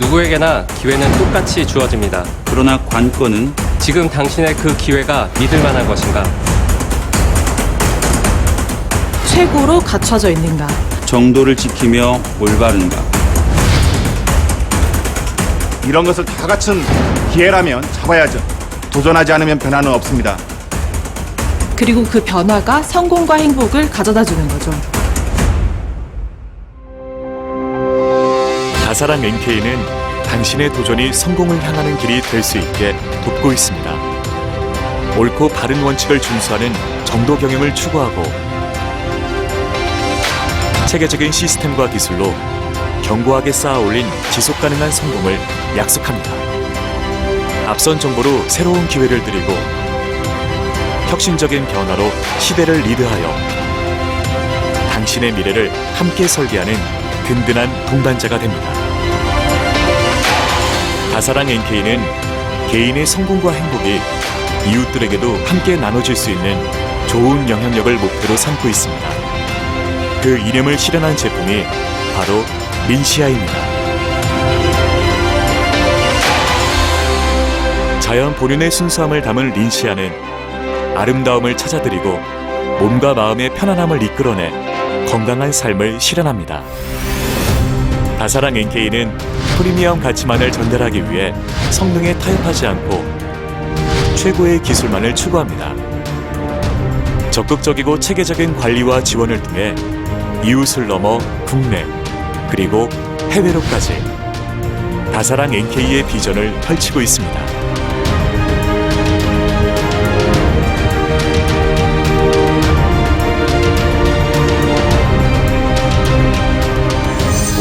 누구에게나 기회는 똑같이 주어집니다. 그러나 관건은 지금 당신의 그 기회가 믿을 만한 것인가? 최고로 갖춰져 있는가? 정도를 지키며 올바른가. 이런 것을 다 갖춘 기회라면 잡아야죠. 도전하지 않으면 변화는 없습니다. 그리고 그 변화가 성공과 행복을 가져다 주는 거죠. 다사랑 NK는 당신의 도전이 성공을 향하는 길이 될 수 있게 돕고 있습니다. 옳고 바른 원칙을 준수하는 정도 경영을 추구하고 체계적인 시스템과 기술로 견고하게 쌓아올린 지속 가능한 성공을 약속합니다. 앞선 정보로 새로운 기회를 드리고 혁신적인 변화로 시대를 리드하여 당신의 미래를 함께 설계하는 든든한 동반자가 됩니다. 다사랑 NK는 개인의 성공과 행복이 이웃들에게도 함께 나눠질 수 있는 좋은 영향력을 목표로 삼고 있습니다. 그 이념을 실현한 제품이 바로 린시아입니다. 자연 본연의 순수함을 담은 린시아는 아름다움을 찾아드리고 몸과 마음의 편안함을 이끌어내 건강한 삶을 실현합니다. 다사랑 NK는 프리미엄 가치만을 전달하기 위해 성능에 타협하지 않고 최고의 기술만을 추구합니다. 적극적이고 체계적인 관리와 지원을 통해 이웃을 넘어 국내 그리고 해외로까지 다사랑 NK의 비전을 펼치고 있습니다.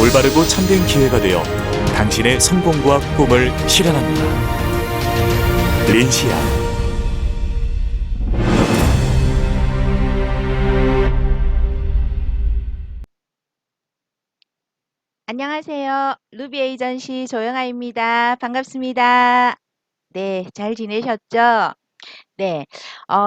올바르고 참된 기회가 되어 당신의 성공과 꿈을 실현합니다. 린시아. 안녕하세요. 루비 에이전시 조영아입니다. 반갑습니다. 네, 잘 지내셨죠? 네,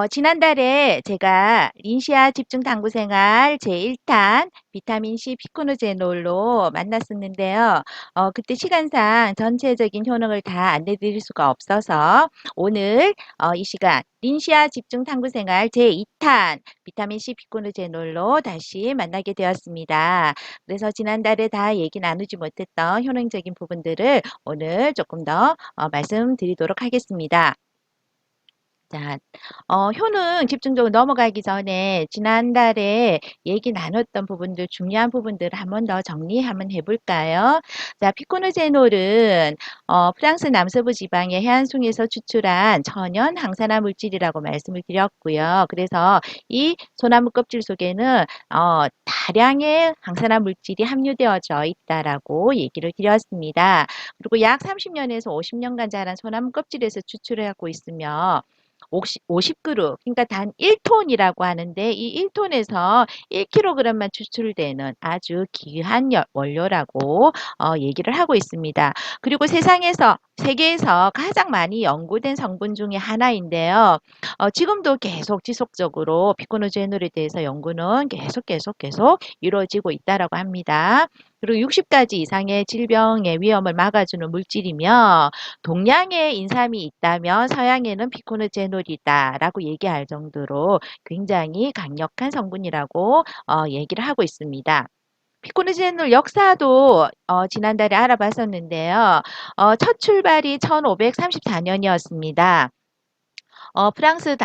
지난달에 제가 린시아 집중 당구 생활 제1탄 비타민C 피코노제놀로 만났었는데요. 그때 시간상 전체적인 효능을 다 안내드릴 수가 없어서 오늘 이 시간 린시아 집중 당구 생활 제2탄 비타민C 피코노제놀로 다시 만나게 되었습니다. 그래서 지난달에 다 얘기 나누지 못했던 효능적인 부분들을 오늘 조금 더 말씀드리도록 하겠습니다. 자, 효능 집중적으로 넘어가기 전에 지난달에 얘기 나눴던 부분들, 중요한 부분들을 한 번 더 정리 한번 해볼까요? 자, 피코노제놀은 프랑스 남서부 지방의 해안송에서 추출한 천연 항산화 물질이라고 말씀을 드렸고요. 그래서 이 소나무 껍질 속에는 다량의 항산화 물질이 함유되어져 있다라고 얘기를 드렸습니다. 그리고 약 30년에서 50년간 자란 소나무 껍질에서 추출하고 있으며 50그룹, 그러니까 단 1톤이라고 하는데 이 1톤에서 1kg만 추출되는 아주 귀한 원료라고 얘기를 하고 있습니다. 그리고 세계에서 가장 많이 연구된 성분 중에 하나인데요. 지금도 계속 지속적으로 피코노제놀에 대해서 연구는 계속 이루어지고 있다라고 합니다. 그리고 60가지 이상의 질병의 위험을 막아주는 물질이며 동양에 인삼이 있다면 서양에는 피코노제놀이다라고 얘기할 정도로 굉장히 강력한 성분이라고 얘기를 하고 있습니다. 피코노제놀 역사도 지난달에 알아봤었는데요. 첫 출발이 1534년이었습니다. 프랑스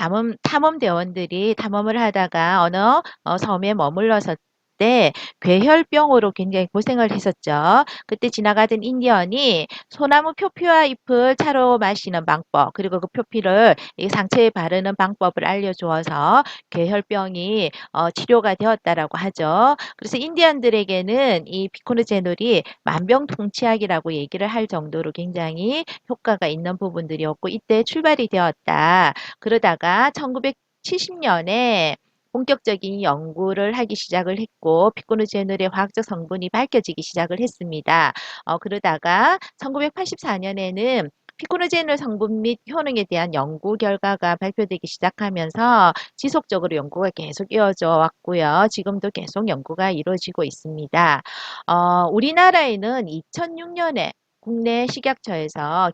탐험대원들이 탐험을 하다가 어느 섬에 머물러서 때 괴혈병으로 굉장히 고생을 했었죠. 그때 지나가던 인디언이 소나무 표피와 잎을 차로 마시는 방법, 그리고 그 표피를 이 상처에 바르는 방법을 알려주어서 괴혈병이 치료가 되었다라고 하죠. 그래서 인디언들에게는 이 피코노제놀이 만병통치약이라고 얘기를 할 정도로 굉장히 효과가 있는 부분들이었고 이때 출발이 되었다. 그러다가 1970년에 본격적인 연구를 하기 시작을 했고 피코노제놀의 화학적 성분이 밝혀지기 시작을 했습니다. 그러다가 1984년에는 피코노제놀 성분 및 효능에 대한 연구 결과가 발표되기 시작하면서 지속적으로 연구가 계속 이어져 왔고요. 지금도 계속 연구가 이루어지고 있습니다. 우리나라에는 2006년에 국내 식약처에서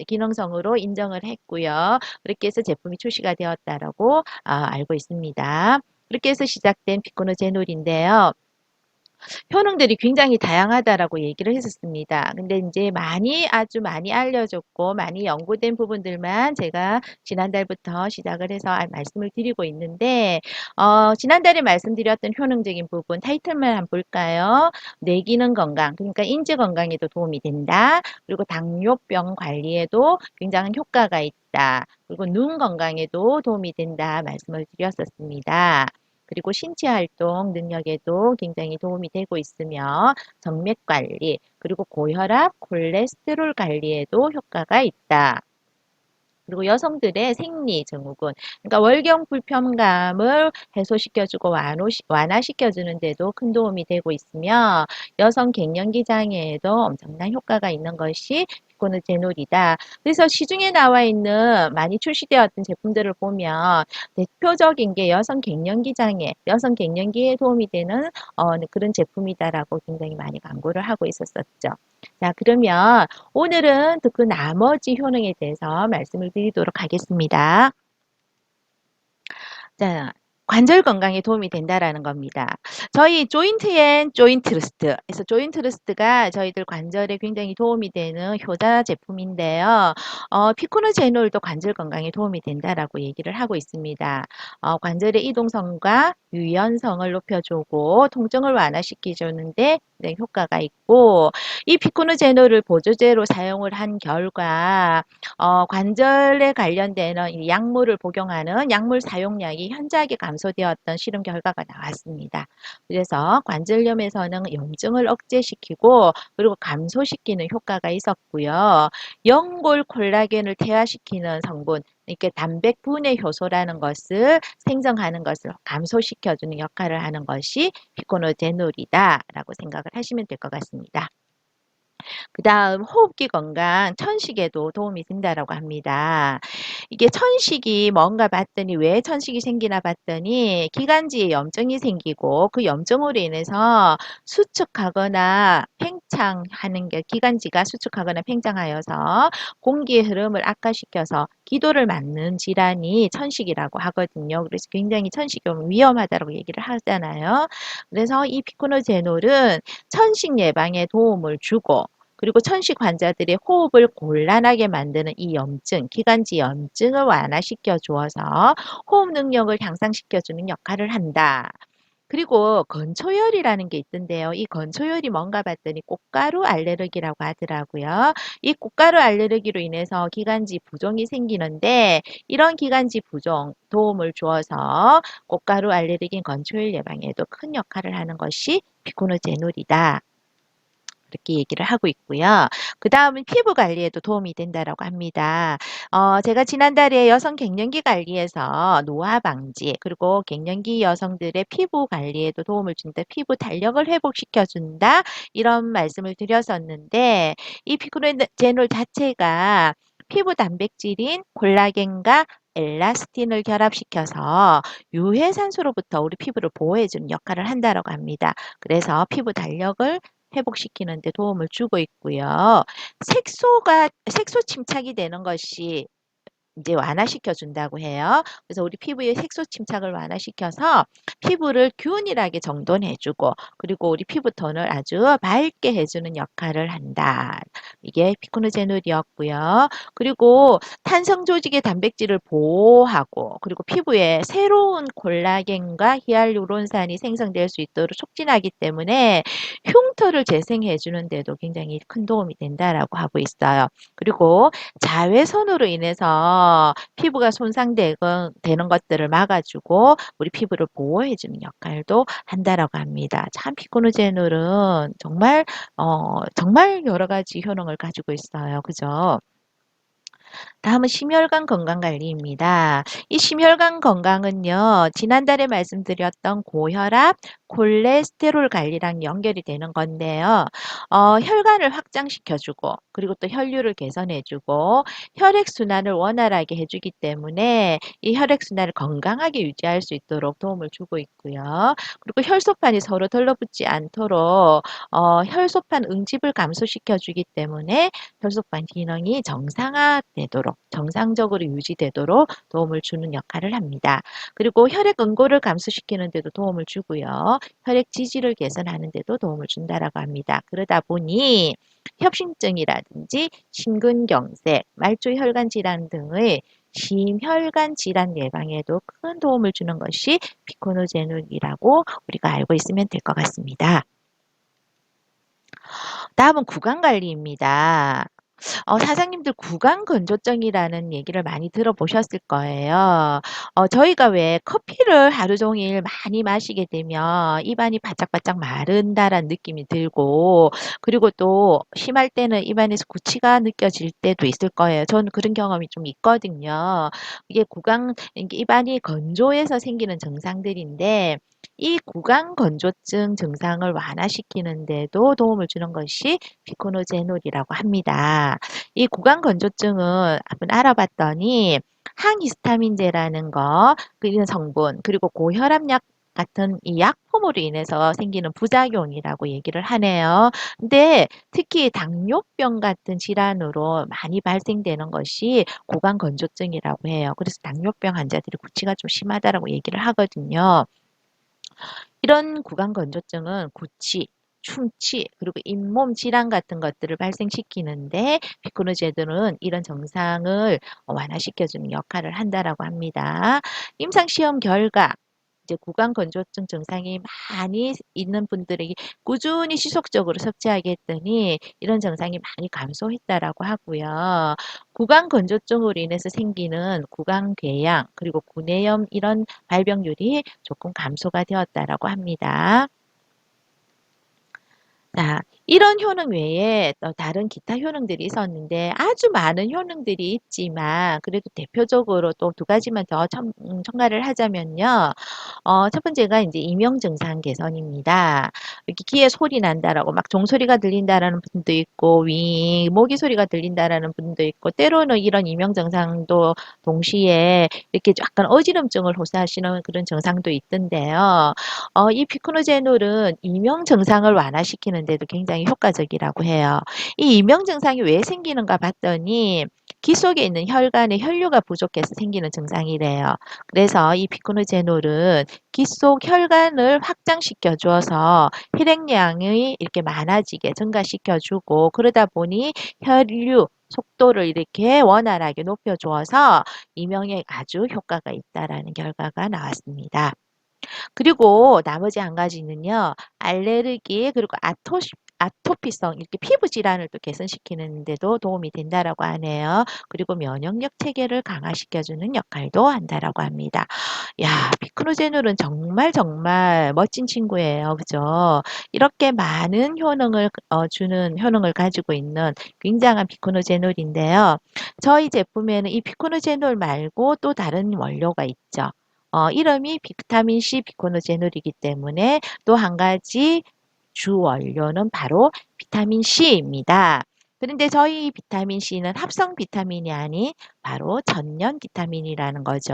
기능성으로 인정을 했고요. 그렇게 해서 제품이 출시가 되었다라고 알고 있습니다. 그렇게 해서 시작된 피코노 제놀인데요. 효능들이 굉장히 다양하다라고 얘기를 했었습니다. 근데 이제 아주 많이 알려졌고 많이 연구된 부분들만 제가 지난달부터 시작을 해서 말씀을 드리고 있는데, 지난달에 말씀드렸던 효능적인 부분 타이틀만 한번 볼까요? 뇌기능 건강, 그러니까 인지 건강에도 도움이 된다. 그리고 당뇨병 관리에도 굉장한 효과가 있다. 그리고 눈 건강에도 도움이 된다 말씀을 드렸었습니다. 그리고 신체 활동 능력에도 굉장히 도움이 되고 있으며 정맥 관리, 그리고 고혈압, 콜레스테롤 관리에도 효과가 있다. 그리고 여성들의 생리 증후군, 그러니까 월경 불편감을 해소시켜주고 완화시켜주는 데도 큰 도움이 되고 있으며 여성 갱년기 장애에도 엄청난 효과가 있는 것이 피코노제놀이다. 그래서 시중에 나와 있는 많이 출시되었던 제품들을 보면 대표적인 게 여성 갱년기 장애, 여성 갱년기에 도움이 되는 그런 제품이다라고 굉장히 많이 광고를 하고 있었었죠. 자, 그러면 오늘은 또 그 나머지 효능에 대해서 말씀을 드리도록 하겠습니다. 자, 관절 건강에 도움이 된다라는 겁니다. 저희 조인트 앤 조인트 러스트, 그래서 조인트 러스트가 저희들 관절에 굉장히 도움이 되는 효자 제품인데요. 피코노 제놀도 관절 건강에 도움이 된다라고 얘기를 하고 있습니다. 관절의 이동성과 유연성을 높여주고 통증을 완화시켜주는데 네, 효과가 있고, 이 피코노 제놀을 보조제로 사용을 한 결과 관절에 관련되는 이 약물을 복용하는 약물 사용량이 현저하게 감소되었던 실험 결과가 나왔습니다. 그래서 관절염에서는 염증을 억제시키고 그리고 감소시키는 효과가 있었고요. 연골 콜라겐을 태화시키는 성분, 이렇게 단백 분해 효소라는 것을 생성하는 것을 감소시켜주는 역할을 하는 것이 피코노제놀이다라고 생각을 하시면 될 것 같습니다. 그 다음 호흡기 건강, 천식에도 도움이 된다라고 합니다. 이게 천식이 뭔가 봤더니 왜 천식이 생기나 봤더니 기관지에 염증이 생기고 그 염증으로 인해서 수축하거나 팽창하는 게 기관지가 수축하거나 팽창하여서 공기의 흐름을 악화시켜서 기도를 막는 질환이 천식이라고 하거든요. 그래서 굉장히 천식이 위험하다고 얘기를 하잖아요. 그래서 이 피코노제놀은 천식 예방에 도움을 주고 그리고 천식 환자들의 호흡을 곤란하게 만드는 이 염증, 기관지 염증을 완화시켜 주어서 호흡 능력을 향상시켜주는 역할을 한다. 그리고 건초열이라는 게 있던데요. 이 건초열이 뭔가 봤더니 꽃가루 알레르기라고 하더라고요. 이 꽃가루 알레르기로 인해서 기관지 부종이 생기는데 이런 기관지 부종 도움을 주어서 꽃가루 알레르기 건초열 예방에도 큰 역할을 하는 것이 피코노제놀이다. 그렇게 얘기를 하고 있고요. 그 다음은 피부 관리에도 도움이 된다라고 합니다. 제가 지난달에 여성 갱년기 관리에서 노화 방지 그리고 갱년기 여성들의 피부 관리에도 도움을 준다. 피부 탄력을 회복시켜준다. 이런 말씀을 드렸었는데 이 피코노제놀 자체가 피부 단백질인 콜라겐과 엘라스틴을 결합시켜서 유해산소로부터 우리 피부를 보호해주는 역할을 한다고 합니다. 그래서 피부 탄력을 회복시키는 데 도움을 주고 있고요. 색소 침착이 되는 것이 이제 완화시켜 준다고 해요. 그래서 우리 피부의 색소 침착을 완화시켜서 피부를 균일하게 정돈해주고 그리고 우리 피부톤을 아주 밝게 해주는 역할을 한다. 이게 피코노제놀이었고요. 그리고 탄성 조직의 단백질을 보호하고 그리고 피부에 새로운 콜라겐과 히알루론산이 생성될 수 있도록 촉진하기 때문에 흉터를 재생해 주는데도 굉장히 큰 도움이 된다라고 하고 있어요. 그리고 자외선으로 인해서 피부가 손상되는 것들을 막아주고 우리 피부를 보호해주는 역할도 한다라고 합니다. 참 피코노제놀은 정말 여러 가지 효능을 가지고 있어요. 그죠? 다음은 심혈관 건강관리입니다. 이 심혈관 건강은요, 지난달에 말씀드렸던 고혈압, 콜레스테롤 관리랑 연결이 되는 건데요. 혈관을 확장시켜주고 그리고 또 혈류를 개선해주고 혈액순환을 원활하게 해주기 때문에 이 혈액순환을 건강하게 유지할 수 있도록 도움을 주고 있고요. 그리고 혈소판이 서로 들러붙지 않도록 혈소판 응집을 감소시켜주기 때문에 혈소판 기능이 정상화되도록 정상적으로 유지되도록 도움을 주는 역할을 합니다. 그리고 혈액 응고를 감소시키는 데도 도움을 주고요. 혈액 지지를 개선하는 데도 도움을 준다라고 합니다. 그러다 보니 협심증이라든지 심근경색, 말초혈관 질환 등의 심혈관 질환 예방에도 큰 도움을 주는 것이 피코노제놀이라고 우리가 알고 있으면 될 것 같습니다. 다음은 구강관리입니다. 사장님들 구강건조증이라는 얘기를 많이 들어보셨을 거예요. 저희가 왜 커피를 하루 종일 많이 마시게 되면 입안이 바짝바짝 마른다라는 느낌이 들고 그리고 또 심할 때는 입안에서 구취가 느껴질 때도 있을 거예요. 저는 그런 경험이 좀 있거든요. 이게 입안이 건조해서 생기는 증상들인데 이 구강건조증 증상을 완화시키는데도 도움을 주는 것이 피코노제놀이라고 합니다. 이 구강건조증은 한번 알아봤더니 항히스타민제라는 거, 이런 성분, 그리고 고혈압약 같은 이 약품으로 인해서 생기는 부작용이라고 얘기를 하네요. 근데 특히 당뇨병 같은 질환으로 많이 발생되는 것이 구강건조증이라고 해요. 그래서 당뇨병 환자들이 구취가 좀 심하다라고 얘기를 하거든요. 이런 구강건조증은 구취, 충치, 그리고 잇몸 질환 같은 것들을 발생시키는데 피코노제놀은 이런 증상을 완화시켜주는 역할을 한다라고 합니다. 임상시험 결과 이제 구강건조증 증상이 많이 있는 분들에게 꾸준히 지속적으로 섭취하게 했더니 이런 증상이 많이 감소했다라고 하고요. 구강건조증으로 인해서 생기는 구강궤양 그리고 구내염 이런 발병률이 조금 감소가 되었다라고 합니다. 자, 이런 효능 외에 또 다른 기타 효능들이 있었는데 아주 많은 효능들이 있지만 그래도 대표적으로 또 두 가지만 더 첨가를 하자면요. 첫 번째가 이제 이명 증상 개선입니다. 이렇게 귀에 소리 난다라고 막 종소리가 들린다라는 분도 있고 모기 소리가 들린다라는 분도 있고 때로는 이런 이명 증상도 동시에 이렇게 약간 어지럼증을 호소하시는 그런 증상도 있던데요. 이 피코노제놀은 이명 증상을 완화시키는 데도 굉장히 효과적이라고 해요. 이 이명 증상이 왜 생기는가 봤더니 귀 속에 있는 혈관에 혈류가 부족해서 생기는 증상이래요. 그래서 이 피코노제놀은 귀 속 혈관을 확장시켜 주어서 혈액량이 이렇게 많아지게 증가시켜 주고 그러다 보니 혈류 속도를 이렇게 원활하게 높여 주어서 이명에 아주 효과가 있다라는 결과가 나왔습니다. 그리고 나머지 한 가지는요. 알레르기 그리고 아토피성 이렇게 피부 질환을 또 개선시키는 데도 도움이 된다라고 하네요. 그리고 면역력 체계를 강화시켜주는 역할도 한다라고 합니다. 야, 피크노제놀은 정말 정말 멋진 친구예요. 그죠? 이렇게 많은 효능을 주는 효능을 가지고 있는 굉장한 피크노제놀인데요. 저희 제품에는 이 피크노제놀 말고 또 다른 원료가 있죠. 이름이 비타민C 피코노제놀이기 때문에 또 한 가지 주 원료는 바로 비타민C입니다. 그런데 저희 비타민C는 합성 비타민이 아닌 바로 전년 비타민이라는 거죠.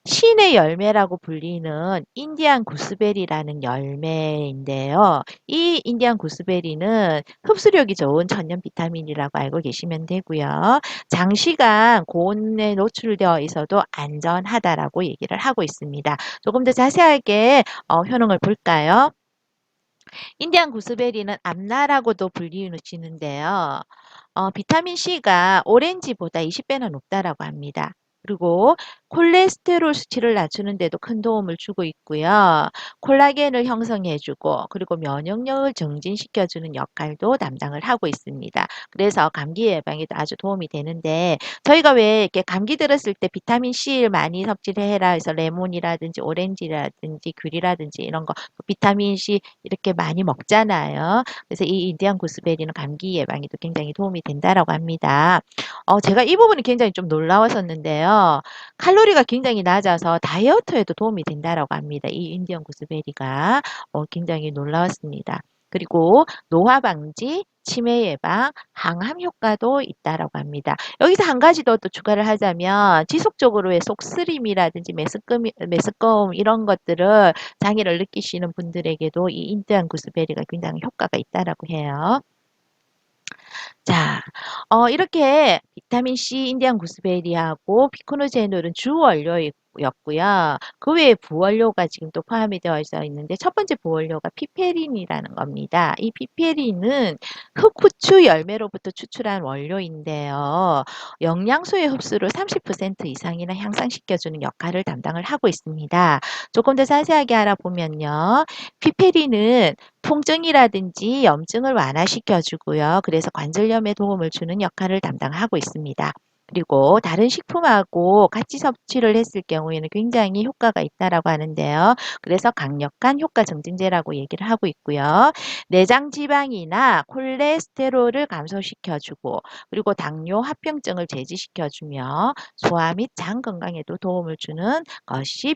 신의 열매라고 불리는 인디안 구스베리라는 열매인데요. 이 인디안 구스베리는 흡수력이 좋은 전년 비타민이라고 알고 계시면 되고요. 장시간 고온에 노출되어 있어도 안전하다라고 얘기를 하고 있습니다. 조금 더 자세하게 효능을 볼까요? 인디안 구스베리는 암나라고도 불리우시는데요. 비타민C가 오렌지보다 20배나 높다라고 합니다. 그리고 콜레스테롤 수치를 낮추는 데도 큰 도움을 주고 있고요. 콜라겐을 형성해주고 그리고 면역력을 증진시켜주는 역할도 담당을 하고 있습니다. 그래서 감기 예방에도 아주 도움이 되는데 저희가 왜 이렇게 감기 들었을 때 비타민C를 많이 섭취를 해라 해서 레몬이라든지 오렌지라든지 귤이라든지 이런 거 비타민C 이렇게 많이 먹잖아요. 그래서 이 인디안 구스베리는 감기 예방에도 굉장히 도움이 된다라고 합니다. 제가 이 부분이 굉장히 좀 놀라웠었는데요. 칼로리 칼로리가 굉장히 낮아서 다이어트에도 도움이 된다라고 합니다. 이 인디언 구스베리가 굉장히 놀라웠습니다. 그리고 노화 방지, 치매 예방, 항암 효과도 있다라고 합니다. 여기서 한 가지 더 또 추가를 하자면 지속적으로의 속쓰림이라든지 메스꺼움 이런 것들을 장애를 느끼시는 분들에게도 이 인디언 구스베리가 굉장히 효과가 있다라고 해요. 자, 이렇게 비타민 C, 인디안 구스베리하고 피코노제놀은 주 원료였고요. 그 외에 부원료가 지금 또 포함이 되어 있는데 첫 번째 부원료가 피페린이라는 겁니다. 이 피페린은 흑후추 열매로부터 추출한 원료인데요. 영양소의 흡수를 30% 이상이나 향상시켜주는 역할을 담당을 하고 있습니다. 조금 더 자세하게 알아보면요. 피페린은 통증이라든지 염증을 완화시켜주고요. 그래서 관절염에 도움을 주는 역할을 담당하고 있습니다. 그리고 다른 식품하고 같이 섭취를 했을 경우에는 굉장히 효과가 있다라고 하는데요. 그래서 강력한 효과 증진제라고 얘기를 하고 있고요. 내장 지방이나 콜레스테롤을 감소시켜주고 그리고 당뇨, 합병증을 제지시켜주며 소화 및 장 건강에도 도움을 주는 것이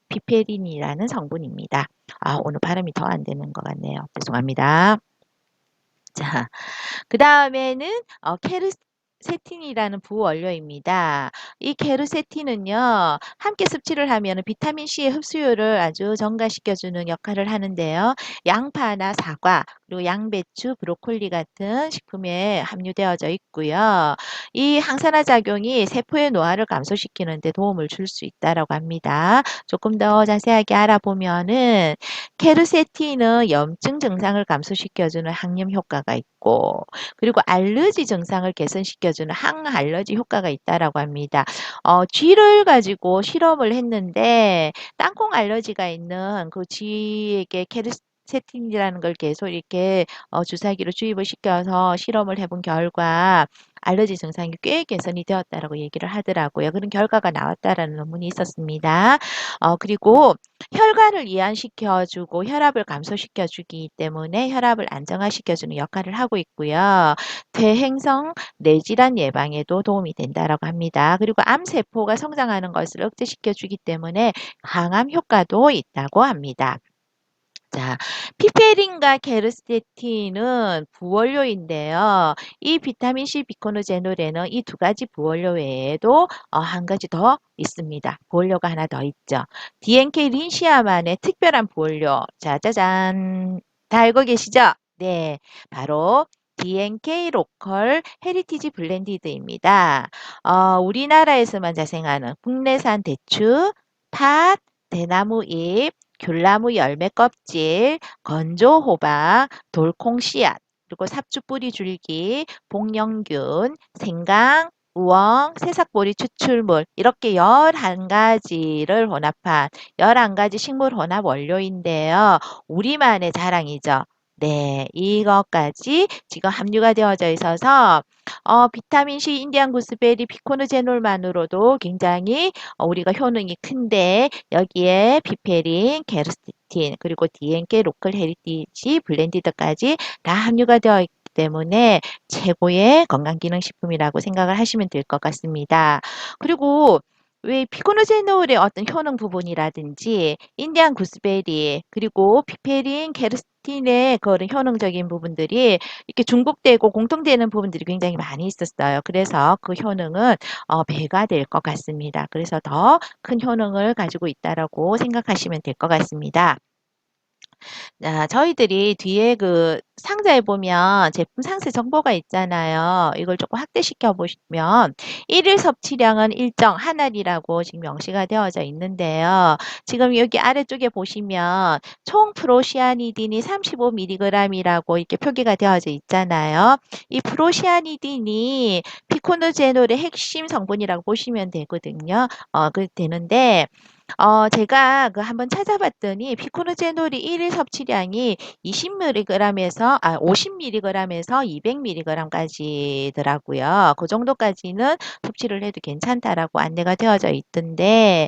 피페린이라는 성분입니다. 오늘 발음이 더 안 되는 것 같네요. 죄송합니다. 자, 그 다음에는 케르세틴이라는 부원료입니다. 이 케르세틴은요, 함께 섭취를 하면 비타민 C의 흡수율을 아주 증가시켜주는 역할을 하는데요. 양파나 사과, 그리고 양배추, 브로콜리 같은 식품에 함유되어져 있고요. 이 항산화 작용이 세포의 노화를 감소시키는 데 도움을 줄 수 있다고 합니다. 조금 더 자세하게 알아보면은 케르세틴은 염증 증상을 감소시켜주는 항염 효과가 있고 그리고 알러지 증상을 개선시켜주는 항알러지 효과가 있다라고 합니다. 쥐를 가지고 실험을 했는데 땅콩 알러지가 있는 그 쥐에게 케르세틴이라는 걸 계속 이렇게 주사기로 주입을 시켜서 실험을 해본 결과 알러지 증상이 꽤 개선이 되었다라고 얘기를 하더라고요. 그런 결과가 나왔다라는 논문이 있었습니다. 그리고 혈관을 이완시켜주고 혈압을 감소시켜주기 때문에 혈압을 안정화시켜주는 역할을 하고 있고요. 퇴행성 뇌질환 예방에도 도움이 된다라고 합니다. 그리고 암세포가 성장하는 것을 억제시켜주기 때문에 항암 효과도 있다고 합니다. 자, 피페린과 게르세틴은 부원료인데요. 이 비타민 C 비코노제놀에는 이 두 가지 부원료 외에도 한 가지 더 있습니다. 부원료가 하나 더 있죠. DNK 린시아만의 특별한 부원료. 자, 짜잔. 다 알고 계시죠? 네, 바로 DNK 로컬 헤리티지 블렌디드입니다. 우리나라에서만 자생하는 국내산 대추, 팥, 대나무 잎, 귤나무 열매 껍질, 건조 호박, 돌콩 씨앗, 그리고 삽주 뿌리 줄기, 복령균, 생강, 우엉, 새싹보리 추출물 이렇게 11가지를 혼합한 11가지 식물 혼합 원료인데요. 우리만의 자랑이죠. 네, 이것까지 지금 함유가 되어져 있어서 비타민 C, 인디안 구스베리, 피코노제놀만으로도 굉장히 우리가 효능이 큰데 여기에 피페린, 게르세틴, 그리고 DNK 로컬 헤리티지 블렌디드까지 다 함유가 되어 있기 때문에 최고의 건강기능식품이라고 생각을 하시면 될 것 같습니다. 그리고 왜 피코노제놀의 어떤 효능 부분이라든지 인디안 구스베리 그리고 피페린, 게르세틴의 그런 효능적인 부분들이 이렇게 중복되고 공통되는 부분들이 굉장히 많이 있었어요. 그래서 그 효능은 배가 될 것 같습니다. 그래서 더 큰 효능을 가지고 있다라고 생각하시면 될 것 같습니다. 자, 저희들이 뒤에 그 상자에 보면 제품 상세 정보가 있잖아요. 이걸 조금 확대시켜 보시면 일일 섭취량은 일정 한 알이라고 지금 명시가 되어져 있는데요. 지금 여기 아래쪽에 보시면 총 프로시아니딘이 35mg이라고 이렇게 표기가 되어져 있잖아요. 이 프로시아니딘이 피코노제놀의 핵심 성분이라고 보시면 되거든요. 되는데 제가 그 한번 찾아봤더니 피코노제놀이 1일 섭취량이 20mg에서 50mg에서 200mg까지더라고요. 그 정도까지는 섭취를 해도 괜찮다라고 안내가 되어져 있던데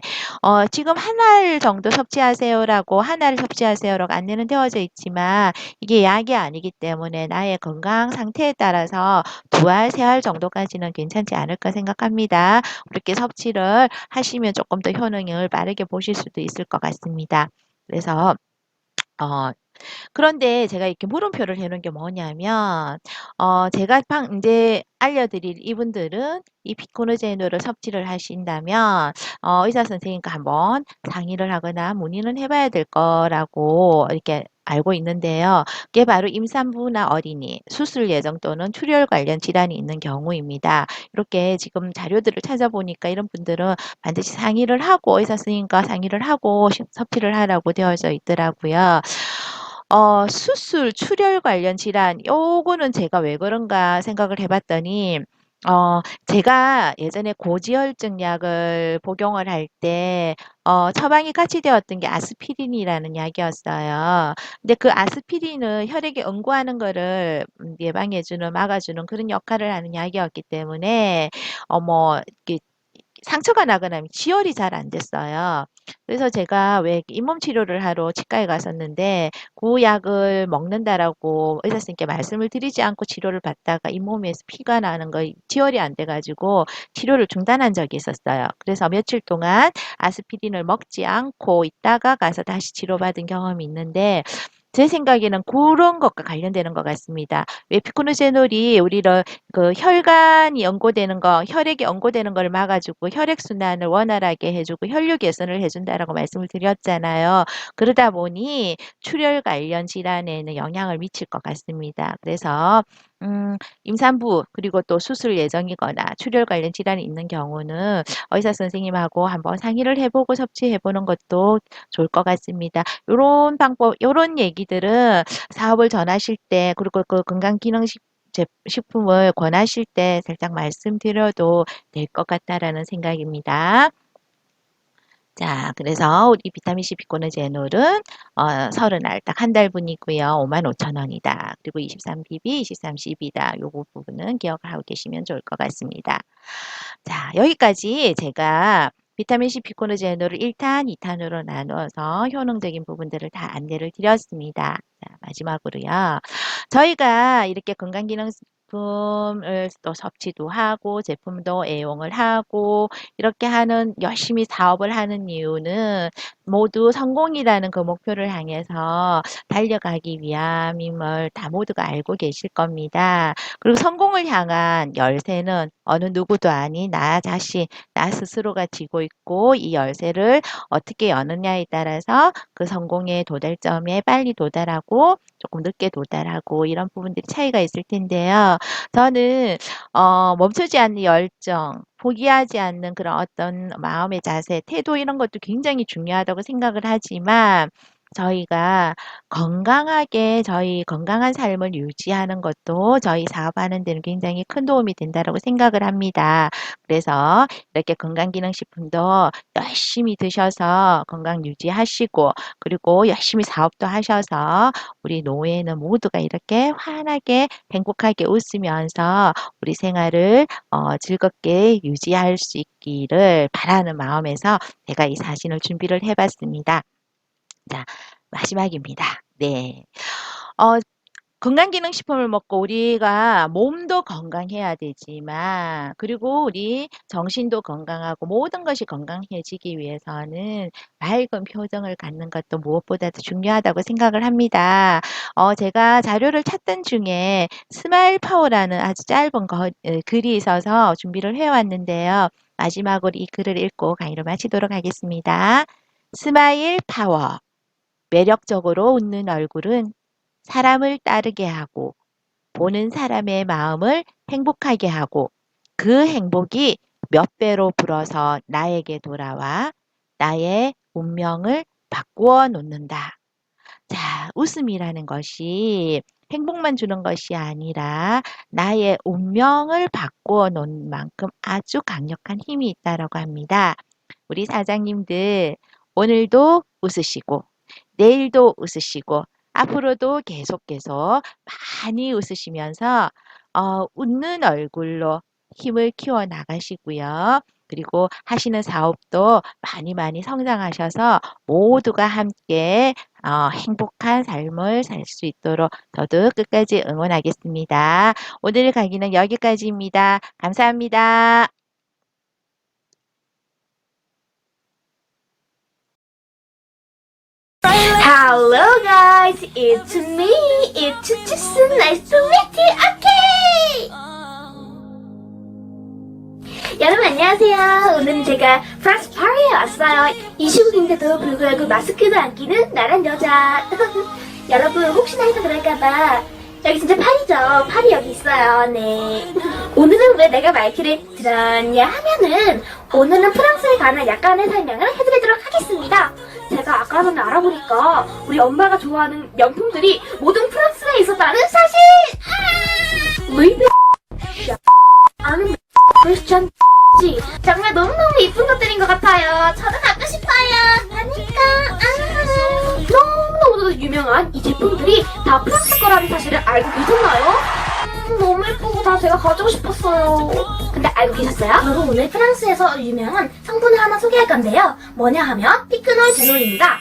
지금 한 알 정도 섭취하세요라고 한 알을 섭취하세요라고 안내는 되어져 있지만 이게 약이 아니기 때문에 나의 건강 상태에 따라서 두 알, 세 알 정도까지는 괜찮지 않을까 생각합니다. 그렇게 섭취를 하시면 조금 더 효능을 빠르게 보실 수도 있을 것 같습니다. 그래서 어 그런데 제가 이렇게 물음표를 해놓은 게 뭐냐면 제가 이제 알려드릴 이분들은 이 피코노제노를 섭취를 하신다면 의사 선생님과 한번 상의를 하거나 문의는 해봐야 될 거라고 이렇게 알고 있는데요. 그게 바로 임산부나 어린이, 수술 예정 또는 출혈 관련 질환이 있는 경우입니다. 이렇게 지금 자료들을 찾아보니까 이런 분들은 반드시 상의를 하고 의사 선생님과 상의를 하고 섭취를 하라고 되어져 있더라고요. 수술, 출혈 관련 질환, 요거는 제가 왜 그런가 생각을 해봤더니, 제가 예전에 고지혈증 약을 복용을 할 때, 처방이 같이 되었던 게 아스피린이라는 약이었어요. 근데 그 아스피린은 혈액에 응고하는 거를 예방해주는, 막아주는 그런 역할을 하는 약이었기 때문에, 이렇게 상처가 나거나 지혈이 잘 안 됐어요. 그래서 제가 왜 잇몸 치료를 하러 치과에 갔었는데 그 약을 먹는다라고 의사 선생님께 말씀을 드리지 않고 치료를 받다가 잇몸에서 피가 나는 거 지혈이 안 돼가지고 치료를 중단한 적이 있었어요. 그래서 며칠 동안 아스피린을 먹지 않고 있다가 가서 다시 치료받은 경험이 있는데 제 생각에는 그런 것과 관련되는 것 같습니다. 왜 피코노제놀이 우리를 그 혈관이 연고되는 거, 혈액이 연고되는 걸 막아주고 혈액순환을 원활하게 해주고 혈류 개선을 해준다라고 말씀을 드렸잖아요. 그러다 보니 출혈 관련 질환에는 영향을 미칠 것 같습니다. 그래서 임산부 그리고 또 수술 예정이거나 출혈 관련 질환이 있는 경우는 의사 선생님하고 한번 상의를 해보고 섭취해보는 것도 좋을 것 같습니다. 요런 방법, 요런 얘기들은 사업을 전하실 때 그리고 그 건강기능식 식품을 권하실 때 살짝 말씀드려도 될 것 같다라는 생각입니다. 자, 그래서 우리 비타민C 비코노제놀은 30알 딱 한 달분이고요. 55,000원이다. 그리고 23BB, 23CB다. 요거 부분은 기억을 하고 계시면 좋을 것 같습니다. 자, 여기까지 제가 비타민C 비코노제놀을 1탄, 2탄으로 나누어서 효능적인 부분들을 다 안내를 드렸습니다. 자, 마지막으로요. 저희가 이렇게 건강기능식품을 또 섭취도 하고 제품도 애용을 하고 이렇게 하는 열심히 사업을 하는 이유는 모두 성공이라는 그 목표를 향해서 달려가기 위함임을 다 모두가 알고 계실 겁니다. 그리고 성공을 향한 열쇠는 어느 누구도 아닌 나 자신, 나 스스로가 쥐고 있고 이 열쇠를 어떻게 여느냐에 따라서 그 성공의 도달점에 빨리 도달하고 조금 늦게 도달하고 이런 부분들이 차이가 있을 텐데요. 저는 멈추지 않는 열정, 포기하지 않는 그런 어떤 마음의 자세, 태도 이런 것도 굉장히 중요하다고 생각을 하지만 저희가 건강하게 저희 건강한 삶을 유지하는 것도 저희 사업하는 데는 굉장히 큰 도움이 된다고 생각을 합니다. 그래서 이렇게 건강기능식품도 열심히 드셔서 건강 유지하시고 그리고 열심히 사업도 하셔서 우리 노예는 모두가 이렇게 환하게 행복하게 웃으면서 우리 생활을 즐겁게 유지할 수 있기를 바라는 마음에서 제가 이 사진을 준비를 해봤습니다. 자, 마지막입니다. 네. 건강기능식품을 먹고 우리가 몸도 건강해야 되지만 그리고 우리 정신도 건강하고 모든 것이 건강해지기 위해서는 밝은 표정을 갖는 것도 무엇보다도 중요하다고 생각을 합니다. 제가 자료를 찾던 중에 스마일 파워라는 아주 짧은 글이 있어서 준비를 해왔는데요. 마지막으로 이 글을 읽고 강의를 마치도록 하겠습니다. 스마일 파워. 매력적으로 웃는 얼굴은 사람을 따르게 하고 보는 사람의 마음을 행복하게 하고 그 행복이 몇 배로 불어서 나에게 돌아와 나의 운명을 바꾸어 놓는다. 자, 웃음이라는 것이 행복만 주는 것이 아니라 나의 운명을 바꾸어 놓는 만큼 아주 강력한 힘이 있다라고 합니다. 우리 사장님들 오늘도 웃으시고 내일도 웃으시고 앞으로도 계속 많이 웃으시면서 웃는 얼굴로 힘을 키워 나가시고요. 그리고 하시는 사업도 많이 성장하셔서 모두가 함께 행복한 삶을 살 수 있도록 저도 끝까지 응원하겠습니다. 오늘 강의는 여기까지입니다. 감사합니다. Hello guys, it's me, it's Jisoo. Nice to meet you. Okay. 여러분 안녕하세요. 오늘은 제가 프랑스 파리에 왔어요. 이 시국인데도 불구하고 마스크도 안 끼는 나란 여자. 여러분 혹시나 해서 그럴까봐 여기 진짜 파리죠. 파리 여기 있어요. 네. 오늘은 왜 내가 마이크를 들었냐 하면은 오늘은 프랑스에 관한 약간의 설명을 해드리도록 하겠습니다. 제가 아까 전에 알아보니까 우리 엄마가 좋아하는 명품들이 모든 프랑스에 있었다는 사실! 루이비 아는 크리스찬 정말 너무너무 이쁜 것들인 것 같아요. 저도 갖고 싶어요. 그러니까 너무너무 유명한 이 제품들이 다 프랑스 거라는 사실을 알고 계셨나요? 너무 예쁘고 다 제가 가지고 싶었어요. 근데 알고 계셨어요? 여러분 오늘 프랑스에서 유명한 성분을 하나 소개할 건데요. 뭐냐 하면 피크놀 제놀입니다.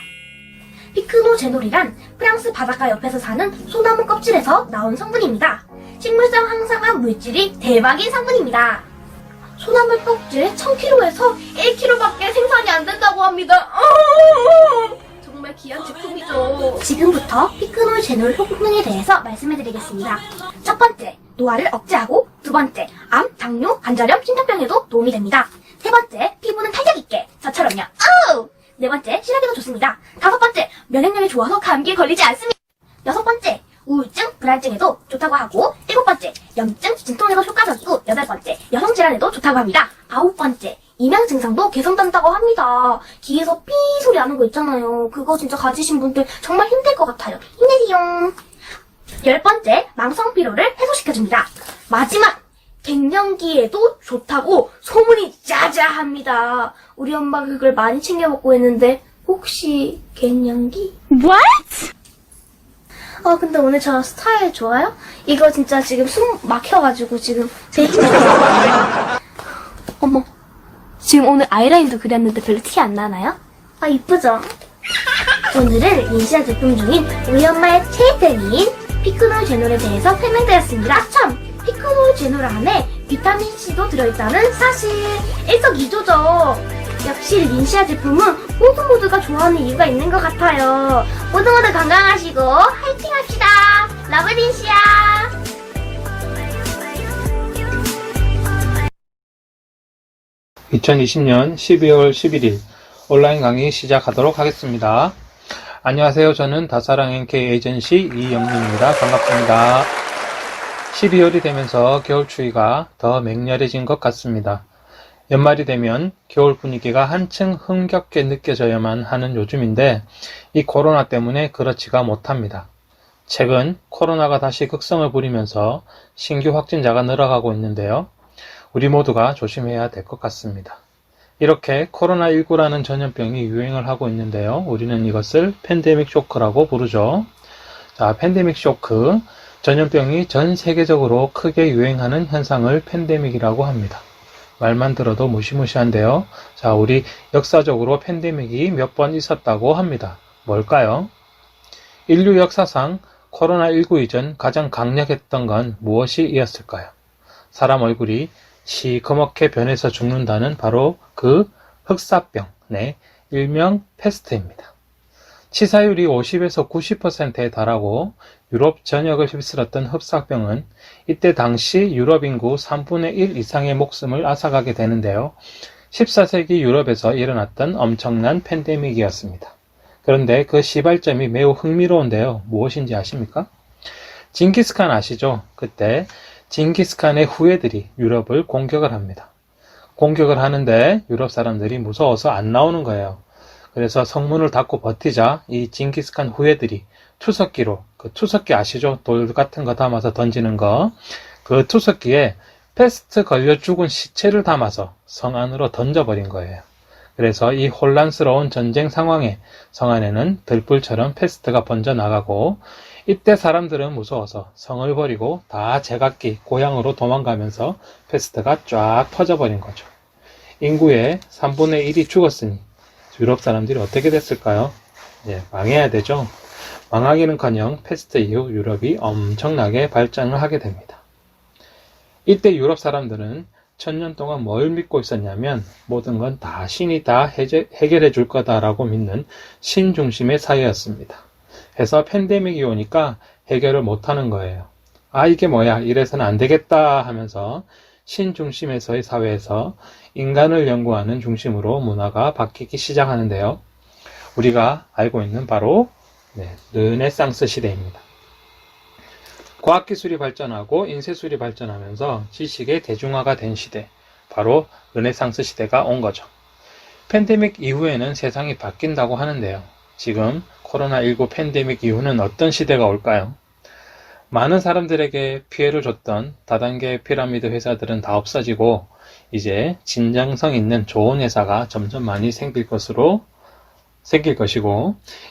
피크놀 제놀이란 프랑스 바닷가 옆에서 사는 소나무 껍질에서 나온 성분입니다. 식물성 항산화 물질이 대박인 성분입니다. 소나무 껍질 1000kg에서 1kg밖에 생산이 안 된다고 합니다. 정말 귀한 제품이죠. 지금부터 피크놀 제놀 효능에 대해서 말씀해드리겠습니다. 첫 번째, 노화를 억제하고, 두 번째, 암, 당뇨, 관절염, 심장병에도 도움이 됩니다. 세 번째, 피부는 탄력 있게, 저처럼요. 네 번째, 시력에도 좋습니다. 다섯 번째, 면역력이 좋아서 감기에 걸리지 않습니다. 여섯 번째, 우울증, 불안증에도 좋다고 하고, 일곱 번째, 염증, 진통에도 효과적이고, 여덟 번째, 여성 질환에도 좋다고 합니다. 아홉 번째, 이명 증상도 개선된다고 합니다. 귀에서 삐 소리 나는 거 있잖아요. 그거 진짜 가지신 분들 정말 힘들 것 같아요. 힘내세요. 열 번째, 망성 피로를 해소시켜줍니다. 마지막, 갱년기에도 좋다고 소문이 자자합니다. 우리 엄마가 그걸 많이 챙겨 먹고 했는데 혹시 갱년기? What? 근데 오늘 저 스타일 좋아요? 이거 진짜 지금 숨 막혀가지고 지금 제 힘이 어머, 지금 오늘 아이라인도 그렸는데 별로 티 안 나나요? 이쁘죠? 오늘은 인시아 제품 중인 우리 엄마의 최애템인 피크놀 제놀에 대해서 설명드렸습니다. 참! 피크놀 제놀 안에 비타민C도 들어있다는 사실 일석이조죠. 역시 린시아 제품은 모두가 좋아하는 이유가 있는 것 같아요. 모두 건강하시고 화이팅 합시다. 러브 린시아. (2020년 12월 11일) 온라인 강의 시작하도록 하겠습니다. 안녕하세요. 저는 다사랑 NK 에이전시 이영민입니다. 반갑습니다. 12월이 되면서 겨울 추위가 더 맹렬해진 것 같습니다. 연말이 되면 겨울 분위기가 한층 흥겹게 느껴져야만 하는 요즘인데 이 코로나 때문에 그렇지가 못합니다. 최근 코로나가 다시 극성을 부리면서 신규 확진자가 늘어가고 있는데요. 우리 모두가 조심해야 될 것 같습니다. 이렇게 코로나19라는 전염병이 유행을 하고 있는데요. 우리는 이것을 팬데믹 쇼크라고 부르죠. 자, 팬데믹 쇼크, 전염병이 전 세계적으로 크게 유행하는 현상을 팬데믹이라고 합니다. 말만 들어도 무시무시한데요. 자, 우리 역사적으로 팬데믹이 몇 번 있었다고 합니다. 뭘까요? 인류 역사상 코로나19 이전 가장 강력했던 건 무엇이었을까요? 사람 얼굴이 시커멓게 변해서 죽는다는 바로 그 흑사병, 일명 패스트입니다. 치사율이 50에서 90%에 달하고 유럽 전역을 휩쓸었던 흑사병은 이때 당시 유럽 인구 3분의 1 이상의 목숨을 앗아가게 되는데요. 14세기 유럽에서 일어났던 엄청난 팬데믹이었습니다. 그런데 그 시발점이 매우 흥미로운데요. 무엇인지 아십니까? 징기스칸 아시죠? 그때 징기스칸의 후예들이 유럽을 공격을 합니다. 공격을 하는데 유럽 사람들이 무서워서 안 나오는 거예요. 그래서 성문을 닫고 버티자 이 징기스칸 후예들이 투석기로, 그 투석기 아시죠? 돌 같은 거 담아서 던지는 거. 그 투석기에 패스트 걸려 죽은 시체를 담아서 성 안으로 던져버린 거예요. 그래서 이 혼란스러운 전쟁 상황에 성 안에는 들불처럼 패스트가 번져나가고, 이때 사람들은 무서워서 성을 버리고 다 제각기 고향으로 도망가면서 패스트가 쫙 퍼져버린 거죠. 인구의 3분의 1이 죽었으니 유럽 사람들이 어떻게 됐을까요? 망해야 되죠. 망하기는커녕 패스트 이후 유럽이 엄청나게 발전을 하게 됩니다. 이때 유럽 사람들은 1000년 동안 뭘 믿고 있었냐면 모든 건 다 신이 다 해결해 줄 거다라고 믿는 신 중심의 사회였습니다. 그래서 팬데믹이 오니까 해결을 못하는 거예요. 아, 이게 뭐야, 이래서는 안 되겠다 하면서 신 중심에서의 사회에서 인간을 연구하는 중심으로 문화가 바뀌기 시작하는데요. 우리가 알고 있는 바로 르네상스 시대입니다. 과학기술이 발전하고 인쇄술이 발전하면서 지식의 대중화가 된 시대, 바로 르네상스 시대가 온 거죠. 팬데믹 이후에는 세상이 바뀐다고 하는데요. 지금 코로나19 팬데믹 이후는 어떤 시대가 올까요? 많은 사람들에게 피해를 줬던 다단계 피라미드 회사들은 다 없어지고 이제 진정성 있는 좋은 회사가 점점 많이 생길 것이고,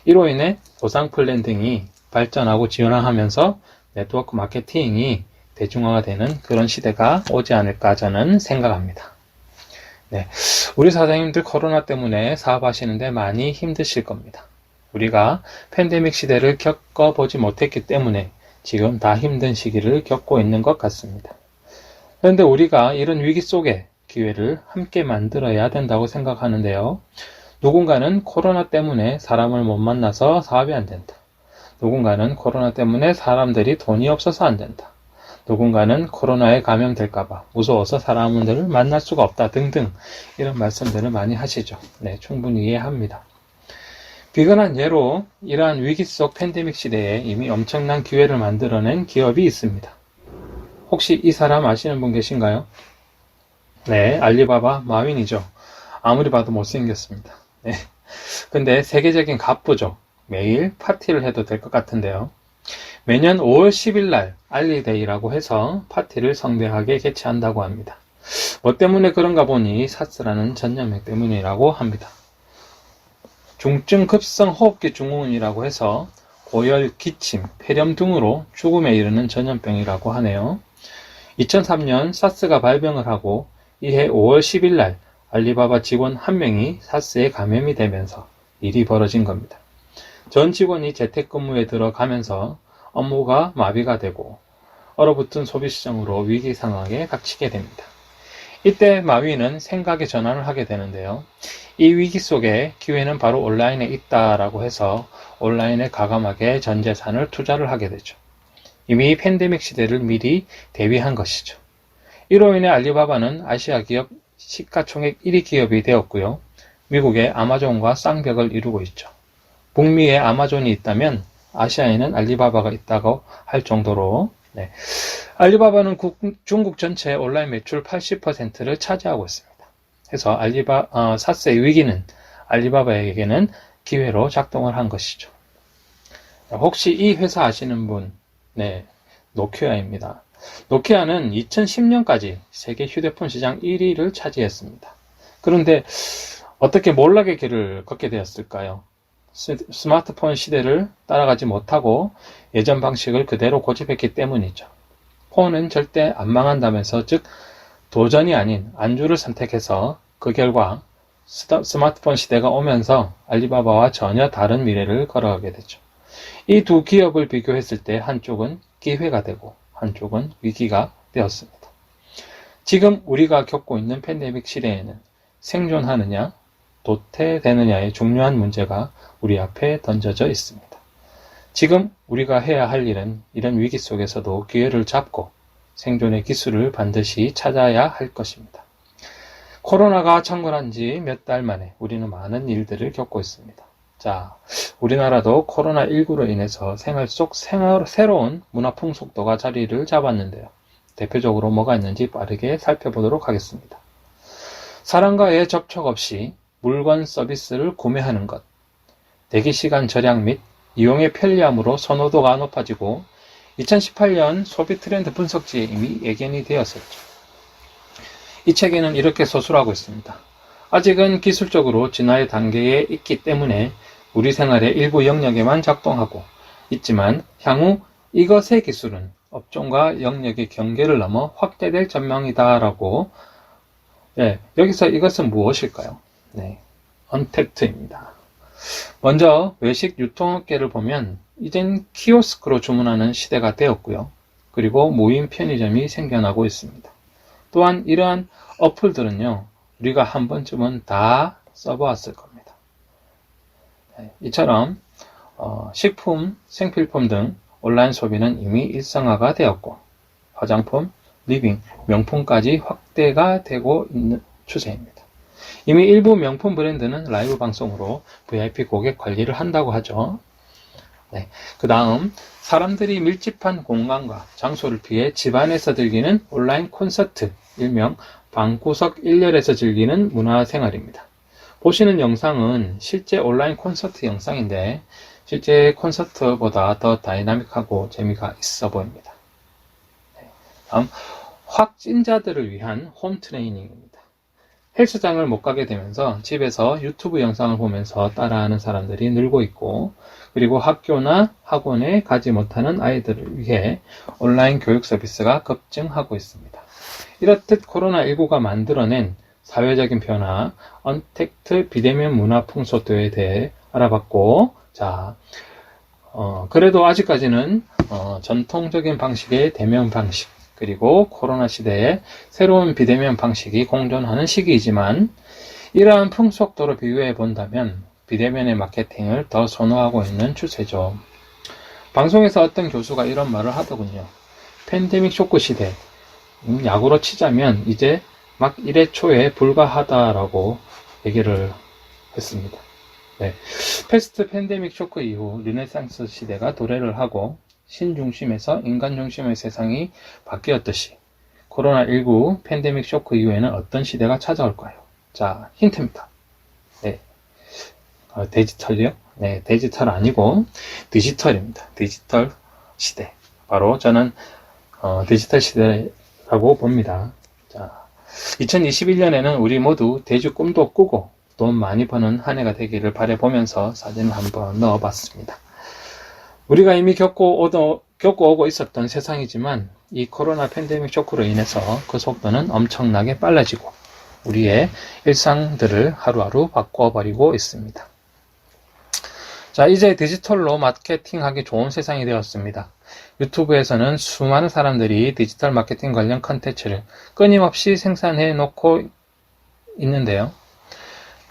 이로 인해 보상 플랜 등이 발전하고 진화하면서 네트워크 마케팅이 대중화가 되는 그런 시대가 오지 않을까 저는 생각합니다. 우리 사장님들 코로나 때문에 사업하시는데 많이 힘드실 겁니다. 우리가 팬데믹 시대를 겪어보지 못했기 때문에 지금 다 힘든 시기를 겪고 있는 것 같습니다. 그런데 우리가 이런 위기 속에 기회를 함께 만들어야 된다고 생각하는데요. 누군가는 코로나 때문에 사람을 못 만나서 사업이 안 된다. 누군가는 코로나 때문에 사람들이 돈이 없어서 안 된다. 누군가는 코로나에 감염될까봐 무서워서 사람들을 만날 수가 없다 등등 이런 말씀들을 많이 하시죠. 충분히 이해합니다. 비근한 예로 이러한 위기 속 팬데믹 시대에 이미 엄청난 기회를 만들어낸 기업이 있습니다. 혹시 이 사람 아시는 분 계신가요? 알리바바 마윈이죠. 아무리 봐도 못생겼습니다. 근데 세계적인 갑부죠. 매일 파티를 해도 될 것 같은데요. 매년 5월 10일 날 알리데이라고 해서 파티를 성대하게 개최한다고 합니다. 뭐 때문에 그런가 보니 사스라는 전염병 때문이라고 합니다. 중증 급성 호흡기 증후군이라고 해서 고열, 기침, 폐렴 등으로 죽음에 이르는 전염병이라고 하네요. 2003년 사스가 발병을 하고 이해 5월 10일 날 알리바바 직원 한 명이 사스에 감염이 되면서 일이 벌어진 겁니다. 전 직원이 재택근무에 들어가면서 업무가 마비가 되고 얼어붙은 소비 시장으로 위기 상황에 닥치게 됩니다. 이때 마윈은 생각의 전환을 하게 되는데요. 이 위기 속에 기회는 바로 온라인에 있다라고 해서 온라인에 과감하게 전 재산을 투자를 하게 되죠. 이미 팬데믹 시대를 미리 대비한 것이죠. 이로 인해 알리바바는 아시아 기업 시가총액 1위 기업이 되었고요. 미국의 아마존과 쌍벽을 이루고 있죠. 북미에 아마존이 있다면 아시아에는 알리바바가 있다고 할 정도로 알리바바는 중국 전체 온라인 매출 80%를 차지하고 있습니다. 그래서 사스의 위기는 알리바바에게는 기회로 작동을 한 것이죠. 혹시 이 회사 아시는 분? 노키아입니다. 노키아는 2010년까지 세계 휴대폰 시장 1위를 차지했습니다. 그런데 어떻게 몰락의 길을 걷게 되었을까요? 스마트폰 시대를 따라가지 못하고 예전 방식을 그대로 고집했기 때문이죠. 폰은 절대 안 망한다면서, 즉 도전이 아닌 안주를 선택해서 그 결과 스마트폰 시대가 오면서 알리바바와 전혀 다른 미래를 걸어가게 되죠. 이 두 기업을 비교했을 때 한쪽은 기회가 되고 한쪽은 위기가 되었습니다. 지금 우리가 겪고 있는 팬데믹 시대에는 생존하느냐 도태되느냐의 중요한 문제가 우리 앞에 던져져 있습니다. 지금 우리가 해야 할 일은 이런 위기 속에서도 기회를 잡고 생존의 기술을 반드시 찾아야 할 것입니다. 코로나가 창궐한 지 몇 달 만에 우리는 많은 일들을 겪고 있습니다. 자, 우리나라도 코로나19로 인해서 생활 속 새로운 문화 풍속도가 자리를 잡았는데요. 대표적으로 뭐가 있는지 빠르게 살펴보도록 하겠습니다. 사람과의 접촉 없이 물건 서비스를 구매하는 것, 대기시간 절약 및 이용의 편리함으로 선호도가 높아지고 2018년 소비 트렌드 분석지에 이미 예견이 되었었죠. 이 책에는 이렇게 서술하고 있습니다. 아직은 기술적으로 진화의 단계에 있기 때문에 우리 생활의 일부 영역에만 작동하고 있지만 향후 이것의 기술은 업종과 영역의 경계를 넘어 확대될 전망이다라고. 여기서 이것은 무엇일까요? 언택트입니다. 먼저 외식 유통업계를 보면 이젠 키오스크로 주문하는 시대가 되었고요. 그리고 무인 편의점이 생겨나고 있습니다. 또한 이러한 어플들은요, 우리가 한 번쯤은 다 써보았을 겁니다. 이처럼 식품, 생필품 등 온라인 소비는 이미 일상화가 되었고 화장품, 리빙, 명품까지 확대가 되고 있는 추세입니다. 이미 일부 명품 브랜드는 라이브 방송으로 VIP 고객 관리를 한다고 하죠. 그 다음 사람들이 밀집한 공간과 장소를 피해 집안에서 즐기는 온라인 콘서트, 일명 방구석 일렬에서 즐기는 문화생활입니다. 보시는 영상은 실제 온라인 콘서트 영상인데 실제 콘서트보다 더 다이나믹하고 재미가 있어 보입니다. 다음 확진자들을 위한 홈 트레이닝입니다. 헬스장을 못 가게 되면서 집에서 유튜브 영상을 보면서 따라하는 사람들이 늘고 있고, 그리고 학교나 학원에 가지 못하는 아이들을 위해 온라인 교육 서비스가 급증하고 있습니다. 이렇듯 코로나19가 만들어낸 사회적인 변화, 언택트 비대면 문화 풍속도에 대해 알아봤고, 그래도 아직까지는 전통적인 방식의 대면 방식, 그리고 코로나 시대에 새로운 비대면 방식이 공존하는 시기이지만, 이러한 풍속도로 비교해 본다면 비대면의 마케팅을 더 선호하고 있는 추세죠. 방송에서 어떤 교수가 이런 말을 하더군요. 팬데믹 쇼크 시대, 야구로 치자면 이제 막 1회 초에 불과하다라고 얘기를 했습니다. 패스트 팬데믹 쇼크 이후 르네상스 시대가 도래를 하고 신중심에서 인간 중심의 세상이 바뀌었듯이 코로나19 팬데믹 쇼크 이후에는 어떤 시대가 찾아올까요? 힌트입니다. 디지털이요? 디지털 아니고 디지털입니다. 디지털 시대. 바로 저는 디지털 시대라고 봅니다. 2021년에는 우리 모두 대주 꿈도 꾸고 돈 많이 버는 한 해가 되기를 바라보면서 사진을 한번 넣어봤습니다. 우리가 이미 겪고 오고 있었던 세상이지만 이 코로나 팬데믹 쇼크로 인해서 그 속도는 엄청나게 빨라지고 우리의 일상들을 하루하루 바꿔버리고 있습니다. 이제 디지털로 마케팅하기 좋은 세상이 되었습니다. 유튜브에서는 수많은 사람들이 디지털 마케팅 관련 컨텐츠를 끊임없이 생산해 놓고 있는데요.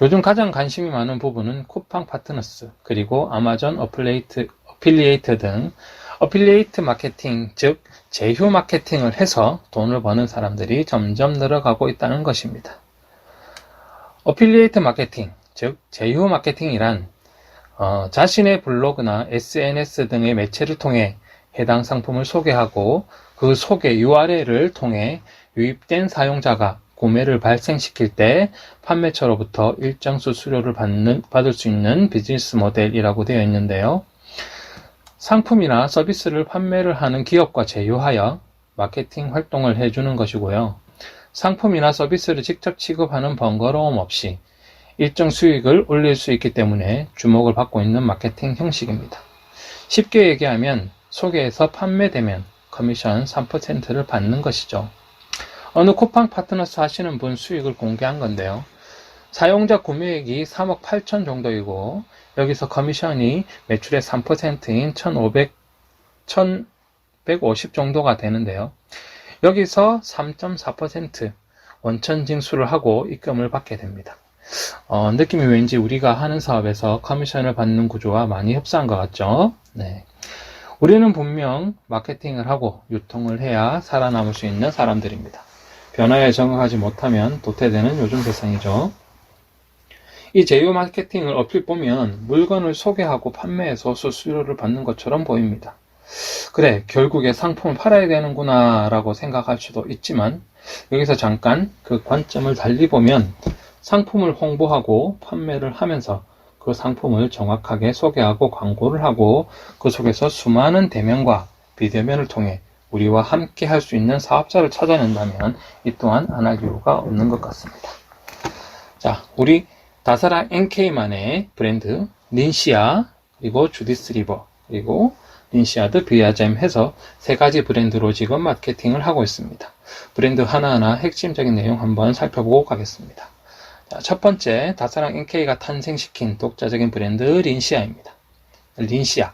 요즘 가장 관심이 많은 부분은 쿠팡 파트너스, 그리고 아마존 어필리에이트 등 어필리에이트 마케팅, 즉 제휴 마케팅을 해서 돈을 버는 사람들이 점점 늘어가고 있다는 것입니다. 어필리에이트 마케팅, 즉 제휴 마케팅이란 자신의 블로그나 SNS 등의 매체를 통해 해당 상품을 소개하고 그 소개 URL을 통해 유입된 사용자가 구매를 발생시킬 때 판매처로부터 일정 수수료를 받을 수 있는 비즈니스 모델이라고 되어 있는데요. 상품이나 서비스를 판매를 하는 기업과 제휴하여 마케팅 활동을 해주는 것이고요. 상품이나 서비스를 직접 취급하는 번거로움 없이 일정 수익을 올릴 수 있기 때문에 주목을 받고 있는 마케팅 형식입니다. 쉽게 얘기하면 소개해서 판매되면 커미션 3%를 받는 것이죠. 어느 쿠팡 파트너스 하시는 분 수익을 공개한 건데요. 사용자 구매액이 3억 8천 정도이고 여기서 커미션이 매출의 3%인 1,150 정도가 되는데요. 여기서 3.4% 원천 징수를 하고 입금을 받게 됩니다. 느낌이 왠지 우리가 하는 사업에서 커미션을 받는 구조와 많이 흡사한 것 같죠? 우리는 분명 마케팅을 하고 유통을 해야 살아남을 수 있는 사람들입니다. 변화에 적응하지 못하면 도태되는 요즘 세상이죠. 이 제휴 마케팅을 어필 보면 물건을 소개하고 판매해서 수수료를 받는 것처럼 보입니다. 그래, 결국에 상품을 팔아야 되는구나 라고 생각할 수도 있지만 여기서 잠깐 그 관점을 달리 보면 상품을 홍보하고 판매를 하면서 그 상품을 정확하게 소개하고 광고를 하고 그 속에서 수많은 대면과 비대면을 통해 우리와 함께 할 수 있는 사업자를 찾아낸다면 이 또한 안 할 이유가 없는 것 같습니다. 자, 우리 다사랑 NK만의 브랜드 닌시아, 그리고 주디스 리버, 그리고 닌시아드 비아잼 해서 세 가지 브랜드로 지금 마케팅을 하고 있습니다. 브랜드 하나하나 핵심적인 내용 한번 살펴보고 가겠습니다. 자, 첫 번째, 다사랑 NK가 탄생시킨 독자적인 브랜드 린시아입니다. 린시아,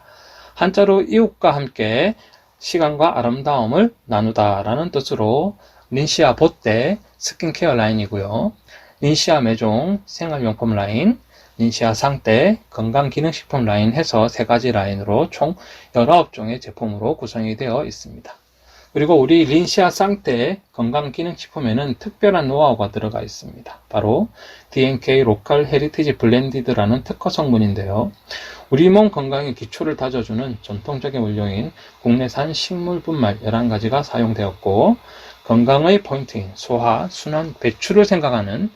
한자로 이웃과 함께 시간과 아름다움을 나누다 라는 뜻으로 린시아 보떼 스킨케어 라인이고요. 린시아 메종 생활용품 라인, 린시아 상떼 건강기능식품 라인 해서 세 가지 라인으로 총 19종의 제품으로 구성이 되어 있습니다. 그리고 우리 린시아 쌍떼 건강기능식품에는 특별한 노하우가 들어가 있습니다. 바로 DNK 로컬 헤리티지 블렌디드라는 특허 성분인데요. 우리 몸 건강의 기초를 다져주는 전통적인 원료인 국내산 식물 분말 11가지가 사용되었고, 건강의 포인트인 소화, 순환, 배출을 생각하는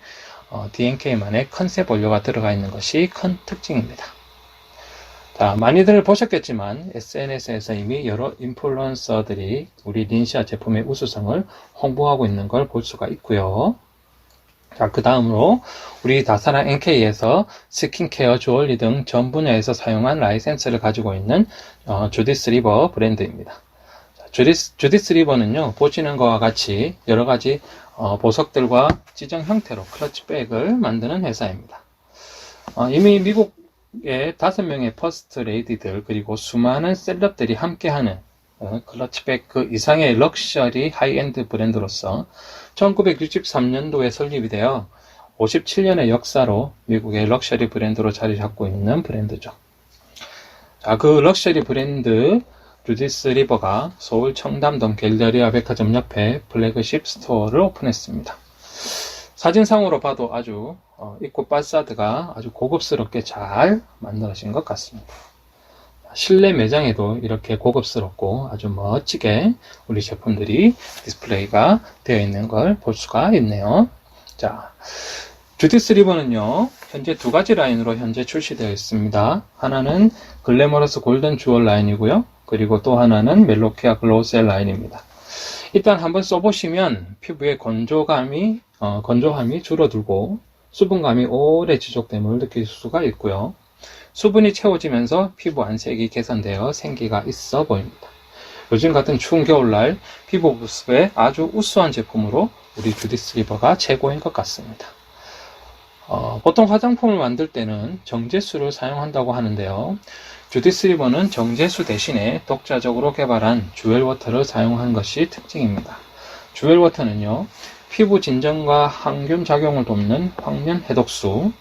DNK만의 컨셉 원료가 들어가 있는 것이 큰 특징입니다. 자, 많이들 보셨겠지만 SNS에서 이미 여러 인플루언서들이 우리 린시아 제품의 우수성을 홍보하고 있는 걸 볼 수가 있고요. 자, 그 다음으로 우리 다사랑 NK에서 스킨케어, 주얼리 등 전 분야에서 사용한 라이센스를 가지고 있는 주디스 리버 브랜드입니다. 자, 주디스 리버는요, 보시는 것과 같이 여러 가지 보석들과 지정 형태로 클러치백을 만드는 회사입니다. 이미 미국의 5명의 퍼스트 레이디들 그리고 수많은 셀럽들이 함께하는 클러치백 그 이상의 럭셔리 하이엔드 브랜드로서 1963년도에 설립이 되어 57년의 역사로 미국의 럭셔리 브랜드로 자리 잡고 있는 브랜드죠. 자, 그 럭셔리 브랜드 주디스 리버가 서울 청담동 갤러리아 백화점 옆에 플래그십 스토어를 오픈했습니다. 사진상으로 봐도 아주 입구 파사드가 아주 고급스럽게 잘 만들어진 것 같습니다. 실내 매장에도 이렇게 고급스럽고 아주 멋지게 우리 제품들이 디스플레이가 되어 있는 걸 볼 수가 있네요. 자, 주디스 리버는요, 현재 두 가지 라인으로 현재 출시되어 있습니다. 하나는 글래머러스 골든 주얼 라인이고요. 그리고 또 하나는 멜로케아 글로우셀 라인입니다. 일단 한번 써보시면 피부의 건조함이 줄어들고 수분감이 오래 지속됨을 느낄 수가 있고요. 수분이 채워지면서 피부 안색이 개선되어 생기가 있어 보입니다. 요즘 같은 추운 겨울날 피부 보습에 아주 우수한 제품으로 우리 주디스 리버가 최고인 것 같습니다. 보통 화장품을 만들 때는 정제수를 사용한다고 하는데요. 주디스 리버는 정제수 대신에 독자적으로 개발한 주웰워터를 사용한 것이 특징입니다. 주웰워터는요, 피부 진정과 항균 작용을 돕는 황련 해독수,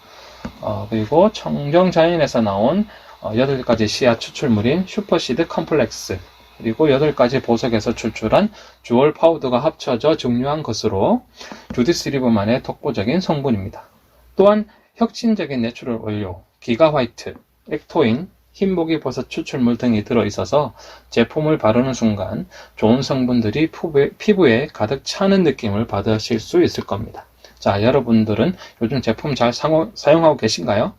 그리고 청정자연에서 나온 8가지 씨앗 추출물인 슈퍼시드 컴플렉스, 그리고 8가지 보석에서 출출한 주얼 파우더가 합쳐져 증류한 것으로 주디스 리버만의 독보적인 성분입니다. 또한 혁신적인 내추럴 원료, 기가 화이트, 액토인, 흰목이버섯 추출물 등이 들어있어서 제품을 바르는 순간 좋은 성분들이 피부에 가득 차는 느낌을 받으실 수 있을 겁니다. 자, 여러분들은 요즘 제품 잘 사용하고 계신가요?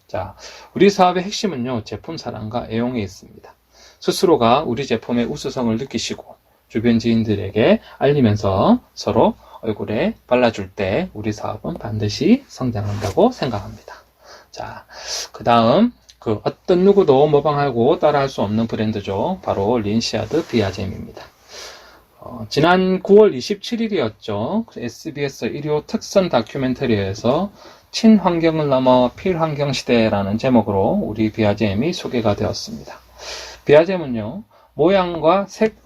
자, 우리 사업의 핵심은요, 제품 사랑과 애용에 있습니다. 스스로가 우리 제품의 우수성을 느끼시고 주변 지인들에게 알리면서 서로 얼굴에 발라줄 때 우리 사업은 반드시 성장한다고 생각합니다. 자, 그 다음 그 어떤 누구도 모방하고 따라할 수 없는 브랜드죠. 바로 린시아드 비아잼입니다. 지난 9월 27일이었죠. SBS 일요 특선 다큐멘터리에서 친환경을 넘어 필환경 시대라는 제목으로 우리 비아잼이 소개가 되었습니다. 비아잼은요, 모양과 색,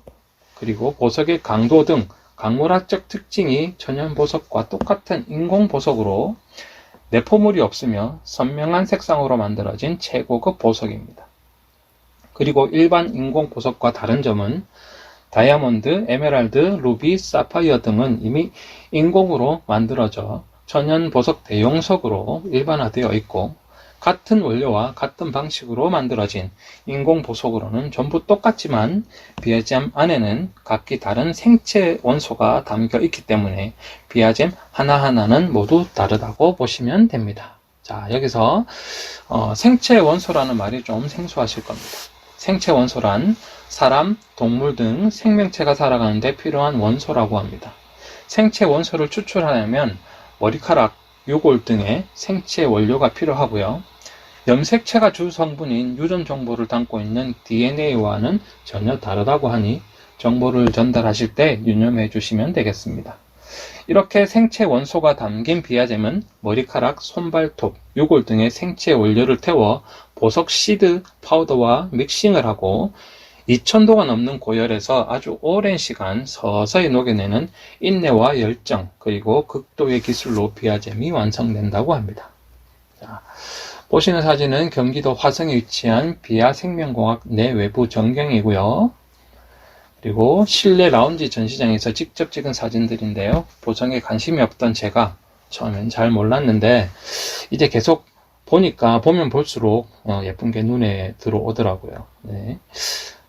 그리고 보석의 강도 등 강물학적 특징이 천연 보석과 똑같은 인공 보석으로 내포물이 없으며 선명한 색상으로 만들어진 최고급 보석입니다. 그리고 일반 인공 보석과 다른 점은 다이아몬드, 에메랄드, 루비, 사파이어 등은 이미 인공으로 만들어져 천연 보석 대용석으로 일반화되어 있고, 같은 원료와 같은 방식으로 만들어진 인공 보석으로는 전부 똑같지만 비아잼 안에는 각기 다른 생체 원소가 담겨 있기 때문에 비아잼 하나하나는 모두 다르다고 보시면 됩니다. 자, 여기서 생체 원소라는 말이 좀 생소하실 겁니다. 생체 원소란 사람, 동물 등 생명체가 살아가는 데 필요한 원소라고 합니다. 생체 원소를 추출하려면 머리카락, 유골 등의 생체 원료가 필요하고요. 염색체가 주 성분인 유전 정보를 담고 있는 DNA와는 전혀 다르다고 하니 정보를 전달하실 때 유념해 주시면 되겠습니다. 이렇게 생체 원소가 담긴 비아잼은 머리카락, 손발톱, 유골 등의 생체 원료를 태워 보석 시드 파우더와 믹싱을 하고 2000도가 넘는 고열에서 아주 오랜 시간 서서히 녹여내는 인내와 열정 그리고 극도의 기술로 비아잼이 완성된다고 합니다. 자, 보시는 사진은 경기도 화성에 위치한 비아생명공학 내 외부 전경이고요. 그리고 실내 라운지 전시장에서 직접 찍은 사진들인데요. 보정에 관심이 없던 제가 처음엔 잘 몰랐는데 이제 계속 보니까 보면 볼수록 예쁜 게 눈에 들어오더라고요. 네.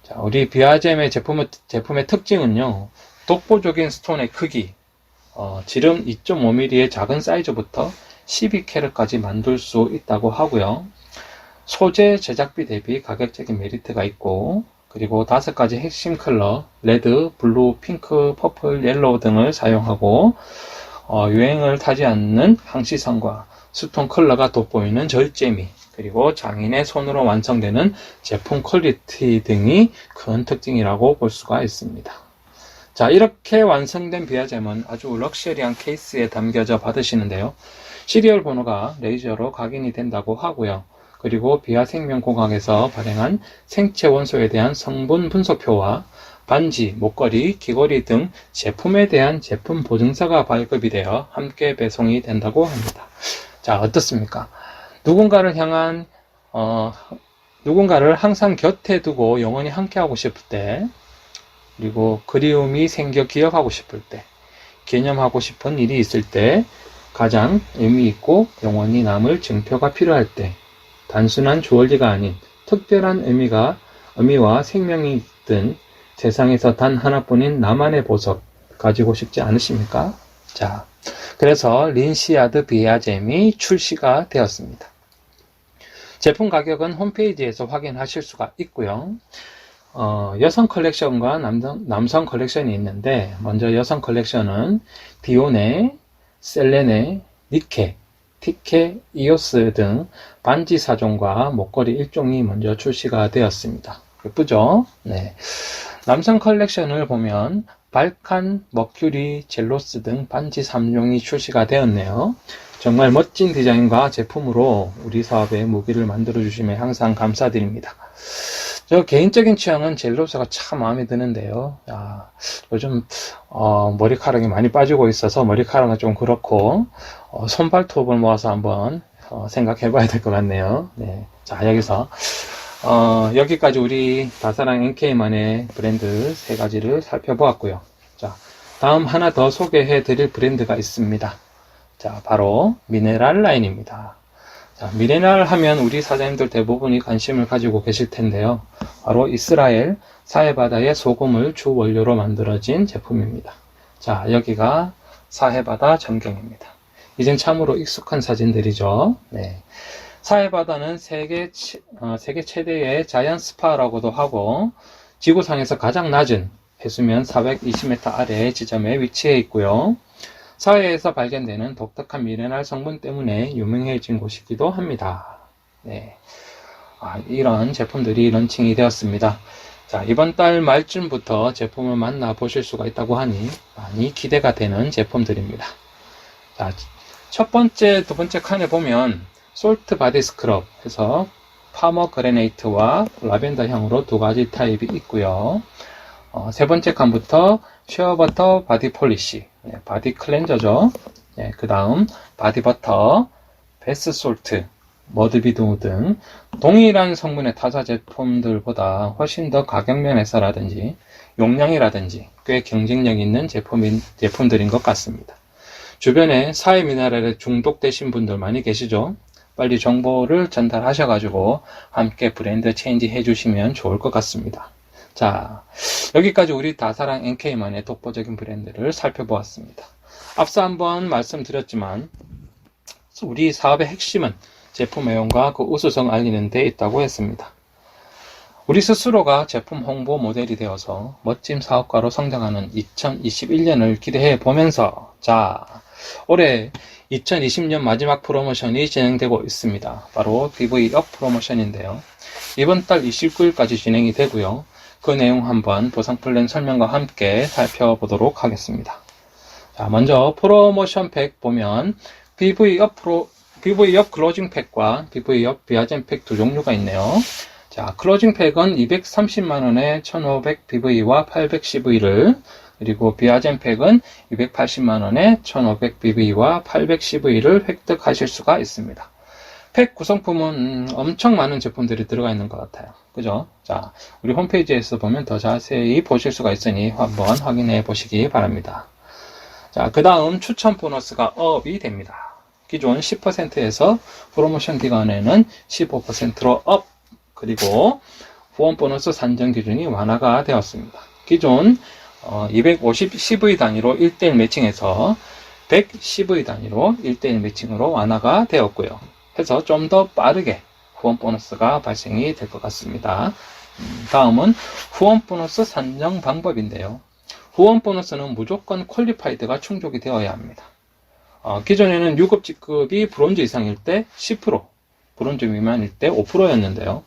자, 우리 비아잼의 제품의 특징은요. 독보적인 스톤의 크기, 지름 2.5mm의 작은 사이즈부터 12캐럿까지 만들 수 있다고 하고요. 소재 제작비 대비 가격적인 메리트가 있고 그리고 5가지 핵심 컬러 레드, 블루, 핑크, 퍼플, 옐로우 등을 사용하고 유행을 타지 않는 항시성과 스톤 컬러가 돋보이는 절제미 그리고 장인의 손으로 완성되는 제품 퀄리티 등이 큰 특징이라고 볼 수가 있습니다. 자, 이렇게 완성된 비아잼은 아주 럭셔리한 케이스에 담겨져 받으시는데요. 시리얼 번호가 레이저로 각인이 된다고 하고요. 그리고 비아생명공학에서 발행한 생체 원소에 대한 성분 분석표와 반지, 목걸이, 귀걸이 등 제품에 대한 제품 보증서가 발급이 되어 함께 배송이 된다고 합니다. 자, 어떻습니까? 누군가를 항상 곁에 두고 영원히 함께하고 싶을 때, 그리고 그리움이 생겨 기억하고 싶을 때, 개념하고 싶은 일이 있을 때, 가장 의미 있고 영원히 남을 증표가 필요할 때, 단순한 주얼리가 아닌 특별한 의미와 생명이 든 세상에서 단 하나뿐인 나만의 보석 가지고 싶지 않으십니까? 자, 그래서 린시아드 비아잼이 출시가 되었습니다. 제품 가격은 홈페이지에서 확인하실 수가 있고요. 여성 컬렉션과 남성 컬렉션이 있는데 먼저 여성 컬렉션은 디오네, 셀레네, 니케, 티케, 이오스 등 반지 4종과 목걸이 1종이 먼저 출시가 되었습니다. 예쁘죠? 네. 남성 컬렉션을 보면 발칸, 머큐리, 젤로스 등 반지 3종이 출시가 되었네요. 정말 멋진 디자인과 제품으로 우리 사업에 무기를 만들어 주시면 항상 감사드립니다. 저 개인적인 취향은 젤로스가 참 마음에 드는데요. 요즘 머리카락이 많이 빠지고 있어서 머리카락은 좀 그렇고 손발톱을 모아서 한번 생각해 봐야 될 것 같네요. 네. 자, 여기까지 우리 다사랑 NK만의 브랜드 3가지를 살펴보았고요. 자, 다음 하나 더 소개해 드릴 브랜드가 있습니다. 자, 바로 미네랄 라인입니다. 자, 미네랄 하면 우리 사장님들 대부분이 관심을 가지고 계실 텐데요. 바로 이스라엘 사해바다의 소금을 주 원료로 만들어진 제품입니다. 자, 여기가 사해바다 전경입니다. 이젠 참으로 익숙한 사진들이죠. 네. 사해바다는 세계 최대의 자연 스파라고도 하고 지구상에서 가장 낮은 해수면 420m 아래의 지점에 위치해 있고요. 사해에서 발견되는 독특한 미네랄 성분 때문에 유명해진 곳이기도 합니다. 네. 이런 제품들이 런칭이 되었습니다. 자, 이번 달 말쯤부터 제품을 만나보실 수가 있다고 하니 많이 기대가 되는 제품들입니다. 자, 첫 번째, 두 번째 칸에 보면 솔트 바디 스크럽 해서 파머그레네이트와 라벤더 향으로 2가지 타입이 있고요. 세 번째 칸부터 쉐어버터 바디 폴리시, 바디 클렌저죠. 그 다음 바디버터, 베스솔트, 머드비드 등 동일한 성분의 타사 제품들보다 훨씬 더 가격면에서라든지 용량이라든지 꽤 경쟁력 있는 제품들인 것 같습니다. 주변에 사해 미네랄에 중독되신 분들 많이 계시죠? 빨리 정보를 전달하셔가지고 함께 브랜드 체인지 해주시면 좋을 것 같습니다. 자, 여기까지 우리 다사랑 NK만의 독보적인 브랜드를 살펴보았습니다. 앞서 한번 말씀드렸지만 우리 사업의 핵심은 제품 애용과 그 우수성 알리는 데 있다고 했습니다. 우리 스스로가 제품 홍보 모델이 되어서 멋진 사업가로 성장하는 2021년을 기대해 보면서 자, 올해 2020년 마지막 프로모션이 진행되고 있습니다. 바로 PV업 프로모션인데요. 이번 달 29일까지 진행이 되고요. 그 내용 한번 보상 플랜 설명과 함께 살펴보도록 하겠습니다. 자, 먼저 프로모션 팩 보면 PV업 클로징 팩과 PV업 비아젠 팩 두 종류가 있네요. 자, 클로징 팩은 230만원에 1500 PV와 800 CV를, 그리고 비아젠 팩은 280만원에 1500 PV와 800 CV를 획득하실 수가 있습니다. 팩 구성품은 엄청 많은 제품들이 들어가 있는 것 같아요. 그죠? 자, 우리 홈페이지에서 보면 더 자세히 보실 수가 있으니 한번 확인해 보시기 바랍니다. 자, 그 다음 추천 보너스가 업이 됩니다. 기존 10%에서 프로모션 기간에는 15%로 업, 그리고 후원 보너스 산정 기준이 완화가 되었습니다. 기존 250 CV 단위로 1대1 매칭에서 100 CV 단위로 1대1 매칭으로 완화가 되었고요. 해서 좀 더 빠르게 후원 보너스가 발생이 될 것 같습니다. 다음은 후원 보너스 산정 방법인데요. 후원 보너스는 무조건 퀄리파이드가 충족이 되어야 합니다. 기존에는 6급 직급이 브론즈 이상일 때 10%, 브론즈 미만일 때 5%였는데요.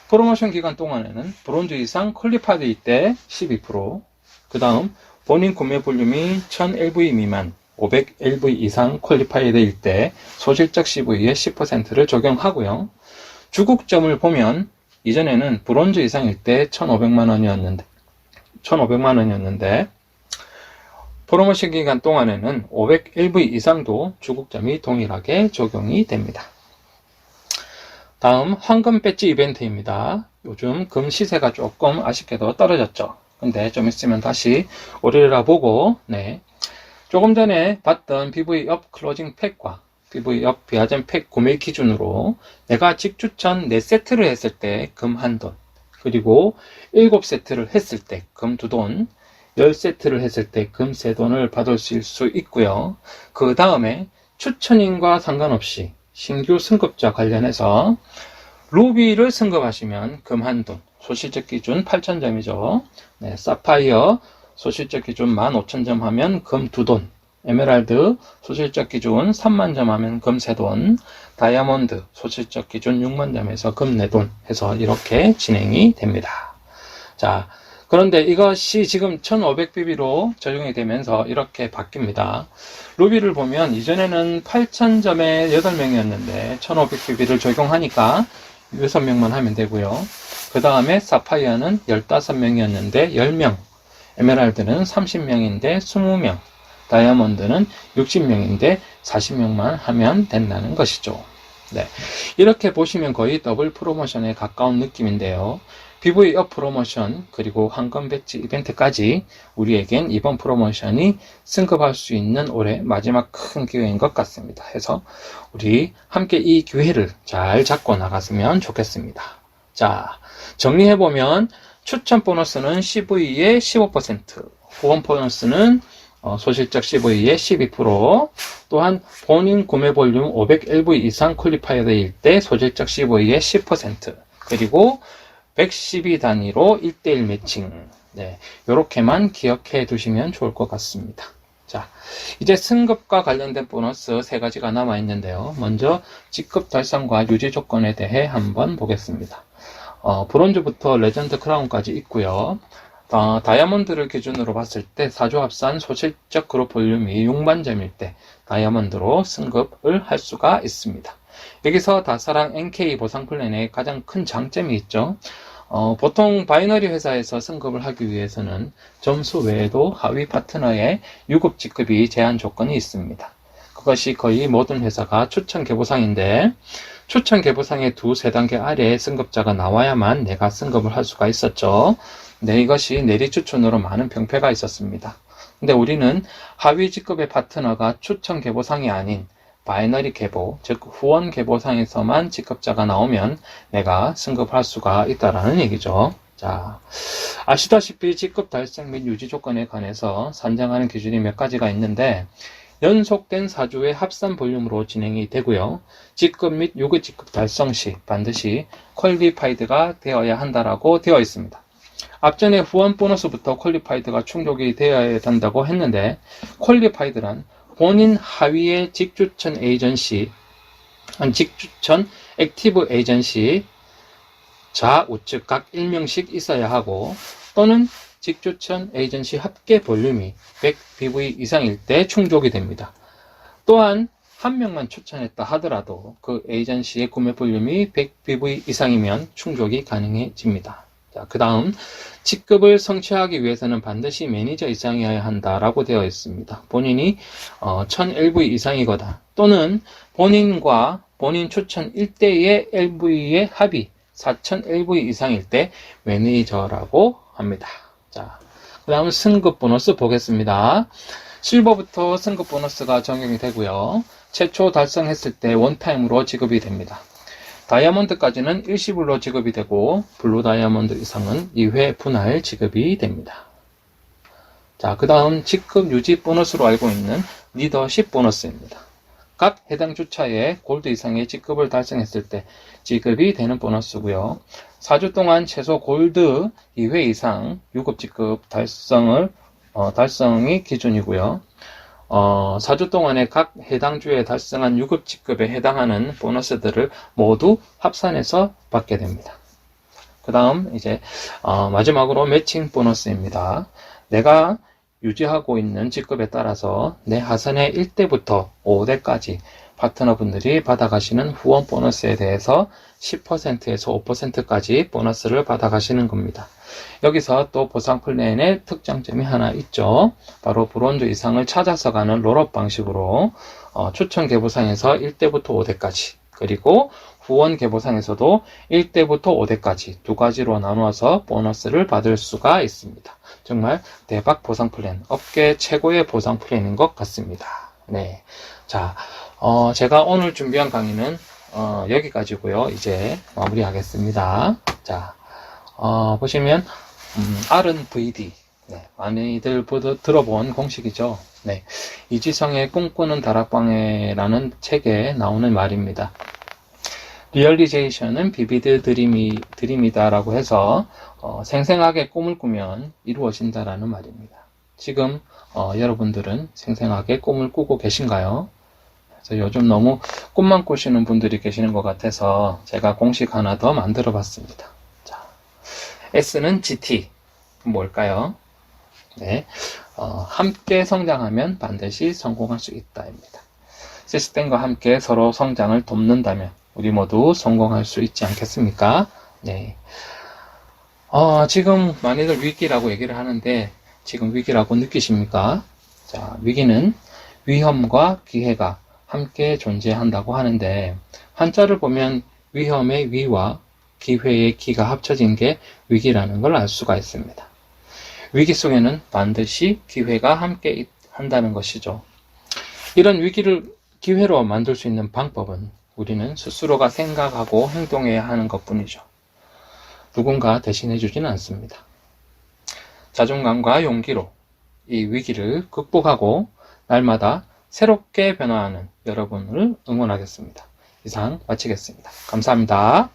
프로모션 기간 동안에는 브론즈 이상 퀄리파이드일 때 12%, 그 다음 본인 구매 볼륨이 1000LV 미만, 500LV 이상 퀄리파이드일 때 소실적 CV에 10%를 적용하고요. 주국점을 보면 이전에는 브론즈 이상일 때 1,500만원이었는데 프로모션 기간 동안에는 500LV 이상도 주국점이 동일하게 적용이 됩니다. 다음 황금 배지 이벤트입니다. 요즘 금 시세가 조금 아쉽게도 떨어졌죠. 근데 좀 있으면 다시 오르리라 보고, 조금 전에 봤던 PV업 클로징 팩과 PV업 비아젠 팩 구매 기준으로 내가 직추천 4세트를 했을 때 금 1돈, 그리고 7세트를 했을 때 금 2돈, 10세트를 했을 때 금 3돈을 받으실 수 있고요. 그 다음에 추천인과 상관없이 신규 승급자 관련해서 루비를 승급하시면 금 1돈, 소실적 기준 8,000점이죠. 사파이어 소실적 기준 15,000점 하면 금 2돈, 에메랄드 소실적 기준 30,000점 하면 금 3돈, 다이아몬드 소실적 기준 60,000점에서 금 4돈 해서 이렇게 진행이 됩니다. 자, 그런데 이것이 지금 1500BB로 적용이 되면서 이렇게 바뀝니다. 루비를 보면 이전에는 8000점에 8명이었는데 1500BB를 적용하니까 6명만 하면 되고요. 그 다음에 사파이어는 15명이었는데 10명, 에메랄드는 30명인데 20명, 다이아몬드는 60명인데 40명만 하면 된다는 것이죠. 이렇게 보시면 거의 더블 프로모션에 가까운 느낌인데요. PV업 프로모션 그리고 황금 배지 이벤트까지 우리에겐 이번 프로모션이 승급할 수 있는 올해 마지막 큰 기회인 것 같습니다. 해서 우리 함께 이 기회를 잘 잡고 나갔으면 좋겠습니다. 자, 정리해보면 추천 보너스는 CV의 15%, 후원 보너스는 소실적 CV의 12%, 또한 본인 구매 볼륨 500LV 이상 퀄리파이드일 때 소실적 CV의 10%, 그리고 112 단위로 1대1 매칭. 요렇게만 기억해 두시면 좋을 것 같습니다. 자, 이제 승급과 관련된 보너스 3가지가 남아 있는데요. 먼저 직급 달성과 유지 조건에 대해 한번 보겠습니다. 브론즈부터 레전드 크라운까지 있고요. 다이아몬드를 기준으로 봤을 때 4조 합산 소실적 그룹 볼륨이 6만점일 때 다이아몬드로 승급을 할 수가 있습니다. 여기서 다사랑 NK 보상 플랜의 가장 큰 장점이 있죠. 보통 바이너리 회사에서 승급을 하기 위해서는 점수 외에도 하위 파트너의 유급 직급이 제한 조건이 있습니다. 그것이 거의 모든 회사가 추천 계보상인데, 추천 계보상의 2-3단계 아래에 승급자가 나와야만 내가 승급을 할 수가 있었죠. 이것이 내리 추천으로 많은 병폐가 있었습니다. 근데 우리는 하위 직급의 파트너가 추천 계보상이 아닌 바이너리 계보, 즉 후원 계보상에서만 직급자가 나오면 내가 승급할 수가 있다라는 얘기죠. 자, 아시다시피 직급 달성 및 유지 조건에 관해서 산정하는 기준이 몇 가지가 있는데, 연속된 4주의 합산 볼륨으로 진행이 되고요. 직급 및 유급 직급 달성 시 반드시 퀄리파이드가 되어야 한다라고 되어 있습니다. 앞전에 후원 보너스부터 퀄리파이드가 충족이 되어야 된다고 했는데, 퀄리파이드란 본인 하위의 직추천 에이전시, 직추천 액티브 에이전시 좌우측 각 1명씩 있어야 하고, 또는 직추천 에이전시 합계 볼륨이 100bv 이상일 때 충족이 됩니다. 또한 한 명만 추천했다 하더라도 그 에이전시의 구매 볼륨이 100bv 이상이면 충족이 가능해집니다. 자, 그 다음 직급을 성취하기 위해서는 반드시 매니저 이상이어야 한다라고 되어 있습니다. 본인이 1000LV 이상이거나 또는 본인과 본인 추천 1대2의 LV의 합이 4000LV 이상일 때 매니저라고 합니다. 자, 그 다음 승급 보너스 보겠습니다. 실버부터 승급 보너스가 적용이 되고요. 최초 달성했을 때 원타임으로 지급이 됩니다. 다이아몬드까지는 일시불로 지급이 되고, 블루 다이아몬드 이상은 2회 분할 지급이 됩니다. 자, 그 다음 직급 유지 보너스로 알고 있는 리더십 보너스입니다. 각 해당 주차에 골드 이상의 직급을 달성했을 때 지급이 되는 보너스고요. 4주 동안 최소 골드 2회 이상 유급 직급 달성이 기준이고요. 4주 동안에 각 해당 주에 달성한 유급 직급에 해당하는 보너스들을 모두 합산해서 받게 됩니다. 그 다음 이제 마지막으로 매칭 보너스입니다. 내가 유지하고 있는 직급에 따라서 내 하선의 1대부터 5대까지 파트너분들이 받아가시는 후원 보너스에 대해서 10%에서 5%까지 보너스를 받아가시는 겁니다. 여기서 또 보상 플랜의 특장점이 하나 있죠. 바로 브론즈 이상을 찾아서 가는 롤업 방식으로 추천 계보상에서 1대부터 5대까지, 그리고 후원 계보상에서도 1대부터 5대까지 두 가지로 나누어서 보너스를 받을 수가 있습니다. 정말 대박 보상 플랜, 업계 최고의 보상 플랜인 것 같습니다. 네, 자, 제가 오늘 준비한 강의는 여기까지고요. 이제 마무리하겠습니다. 자, 보시면 RNVD, 네, 많이들 들어본 공식이죠. 네, 이지성의 꿈꾸는 다락방에라는 책에 나오는 말입니다. 리얼리제이션은 비비드 드림이다라고 해서 생생하게 꿈을 꾸면 이루어진다라는 말입니다. 지금 여러분들은 생생하게 꿈을 꾸고 계신가요? 그래서 요즘 너무 꿈만 꾸시는 분들이 계시는 것 같아서 제가 공식 하나 더 만들어 봤습니다. 자, S는 GT, 뭘까요? 네, 함께 성장하면 반드시 성공할 수 있다입니다. 시스템과 함께 서로 성장을 돕는다면 우리 모두 성공할 수 있지 않겠습니까? 네. 지금 많이들 위기라고 얘기를 하는데 지금 위기라고 느끼십니까? 자, 위기는 위험과 기회가 함께 존재한다고 하는데, 한자를 보면 위험의 위와 기회의 기가 합쳐진 게 위기라는 걸 알 수가 있습니다. 위기 속에는 반드시 기회가 함께 한다는 것이죠. 이런 위기를 기회로 만들 수 있는 방법은 우리는 스스로가 생각하고 행동해야 하는 것뿐이죠. 누군가 대신해 주지는 않습니다. 자존감과 용기로 이 위기를 극복하고 날마다 새롭게 변화하는 여러분을 응원하겠습니다. 이상 마치겠습니다. 감사합니다.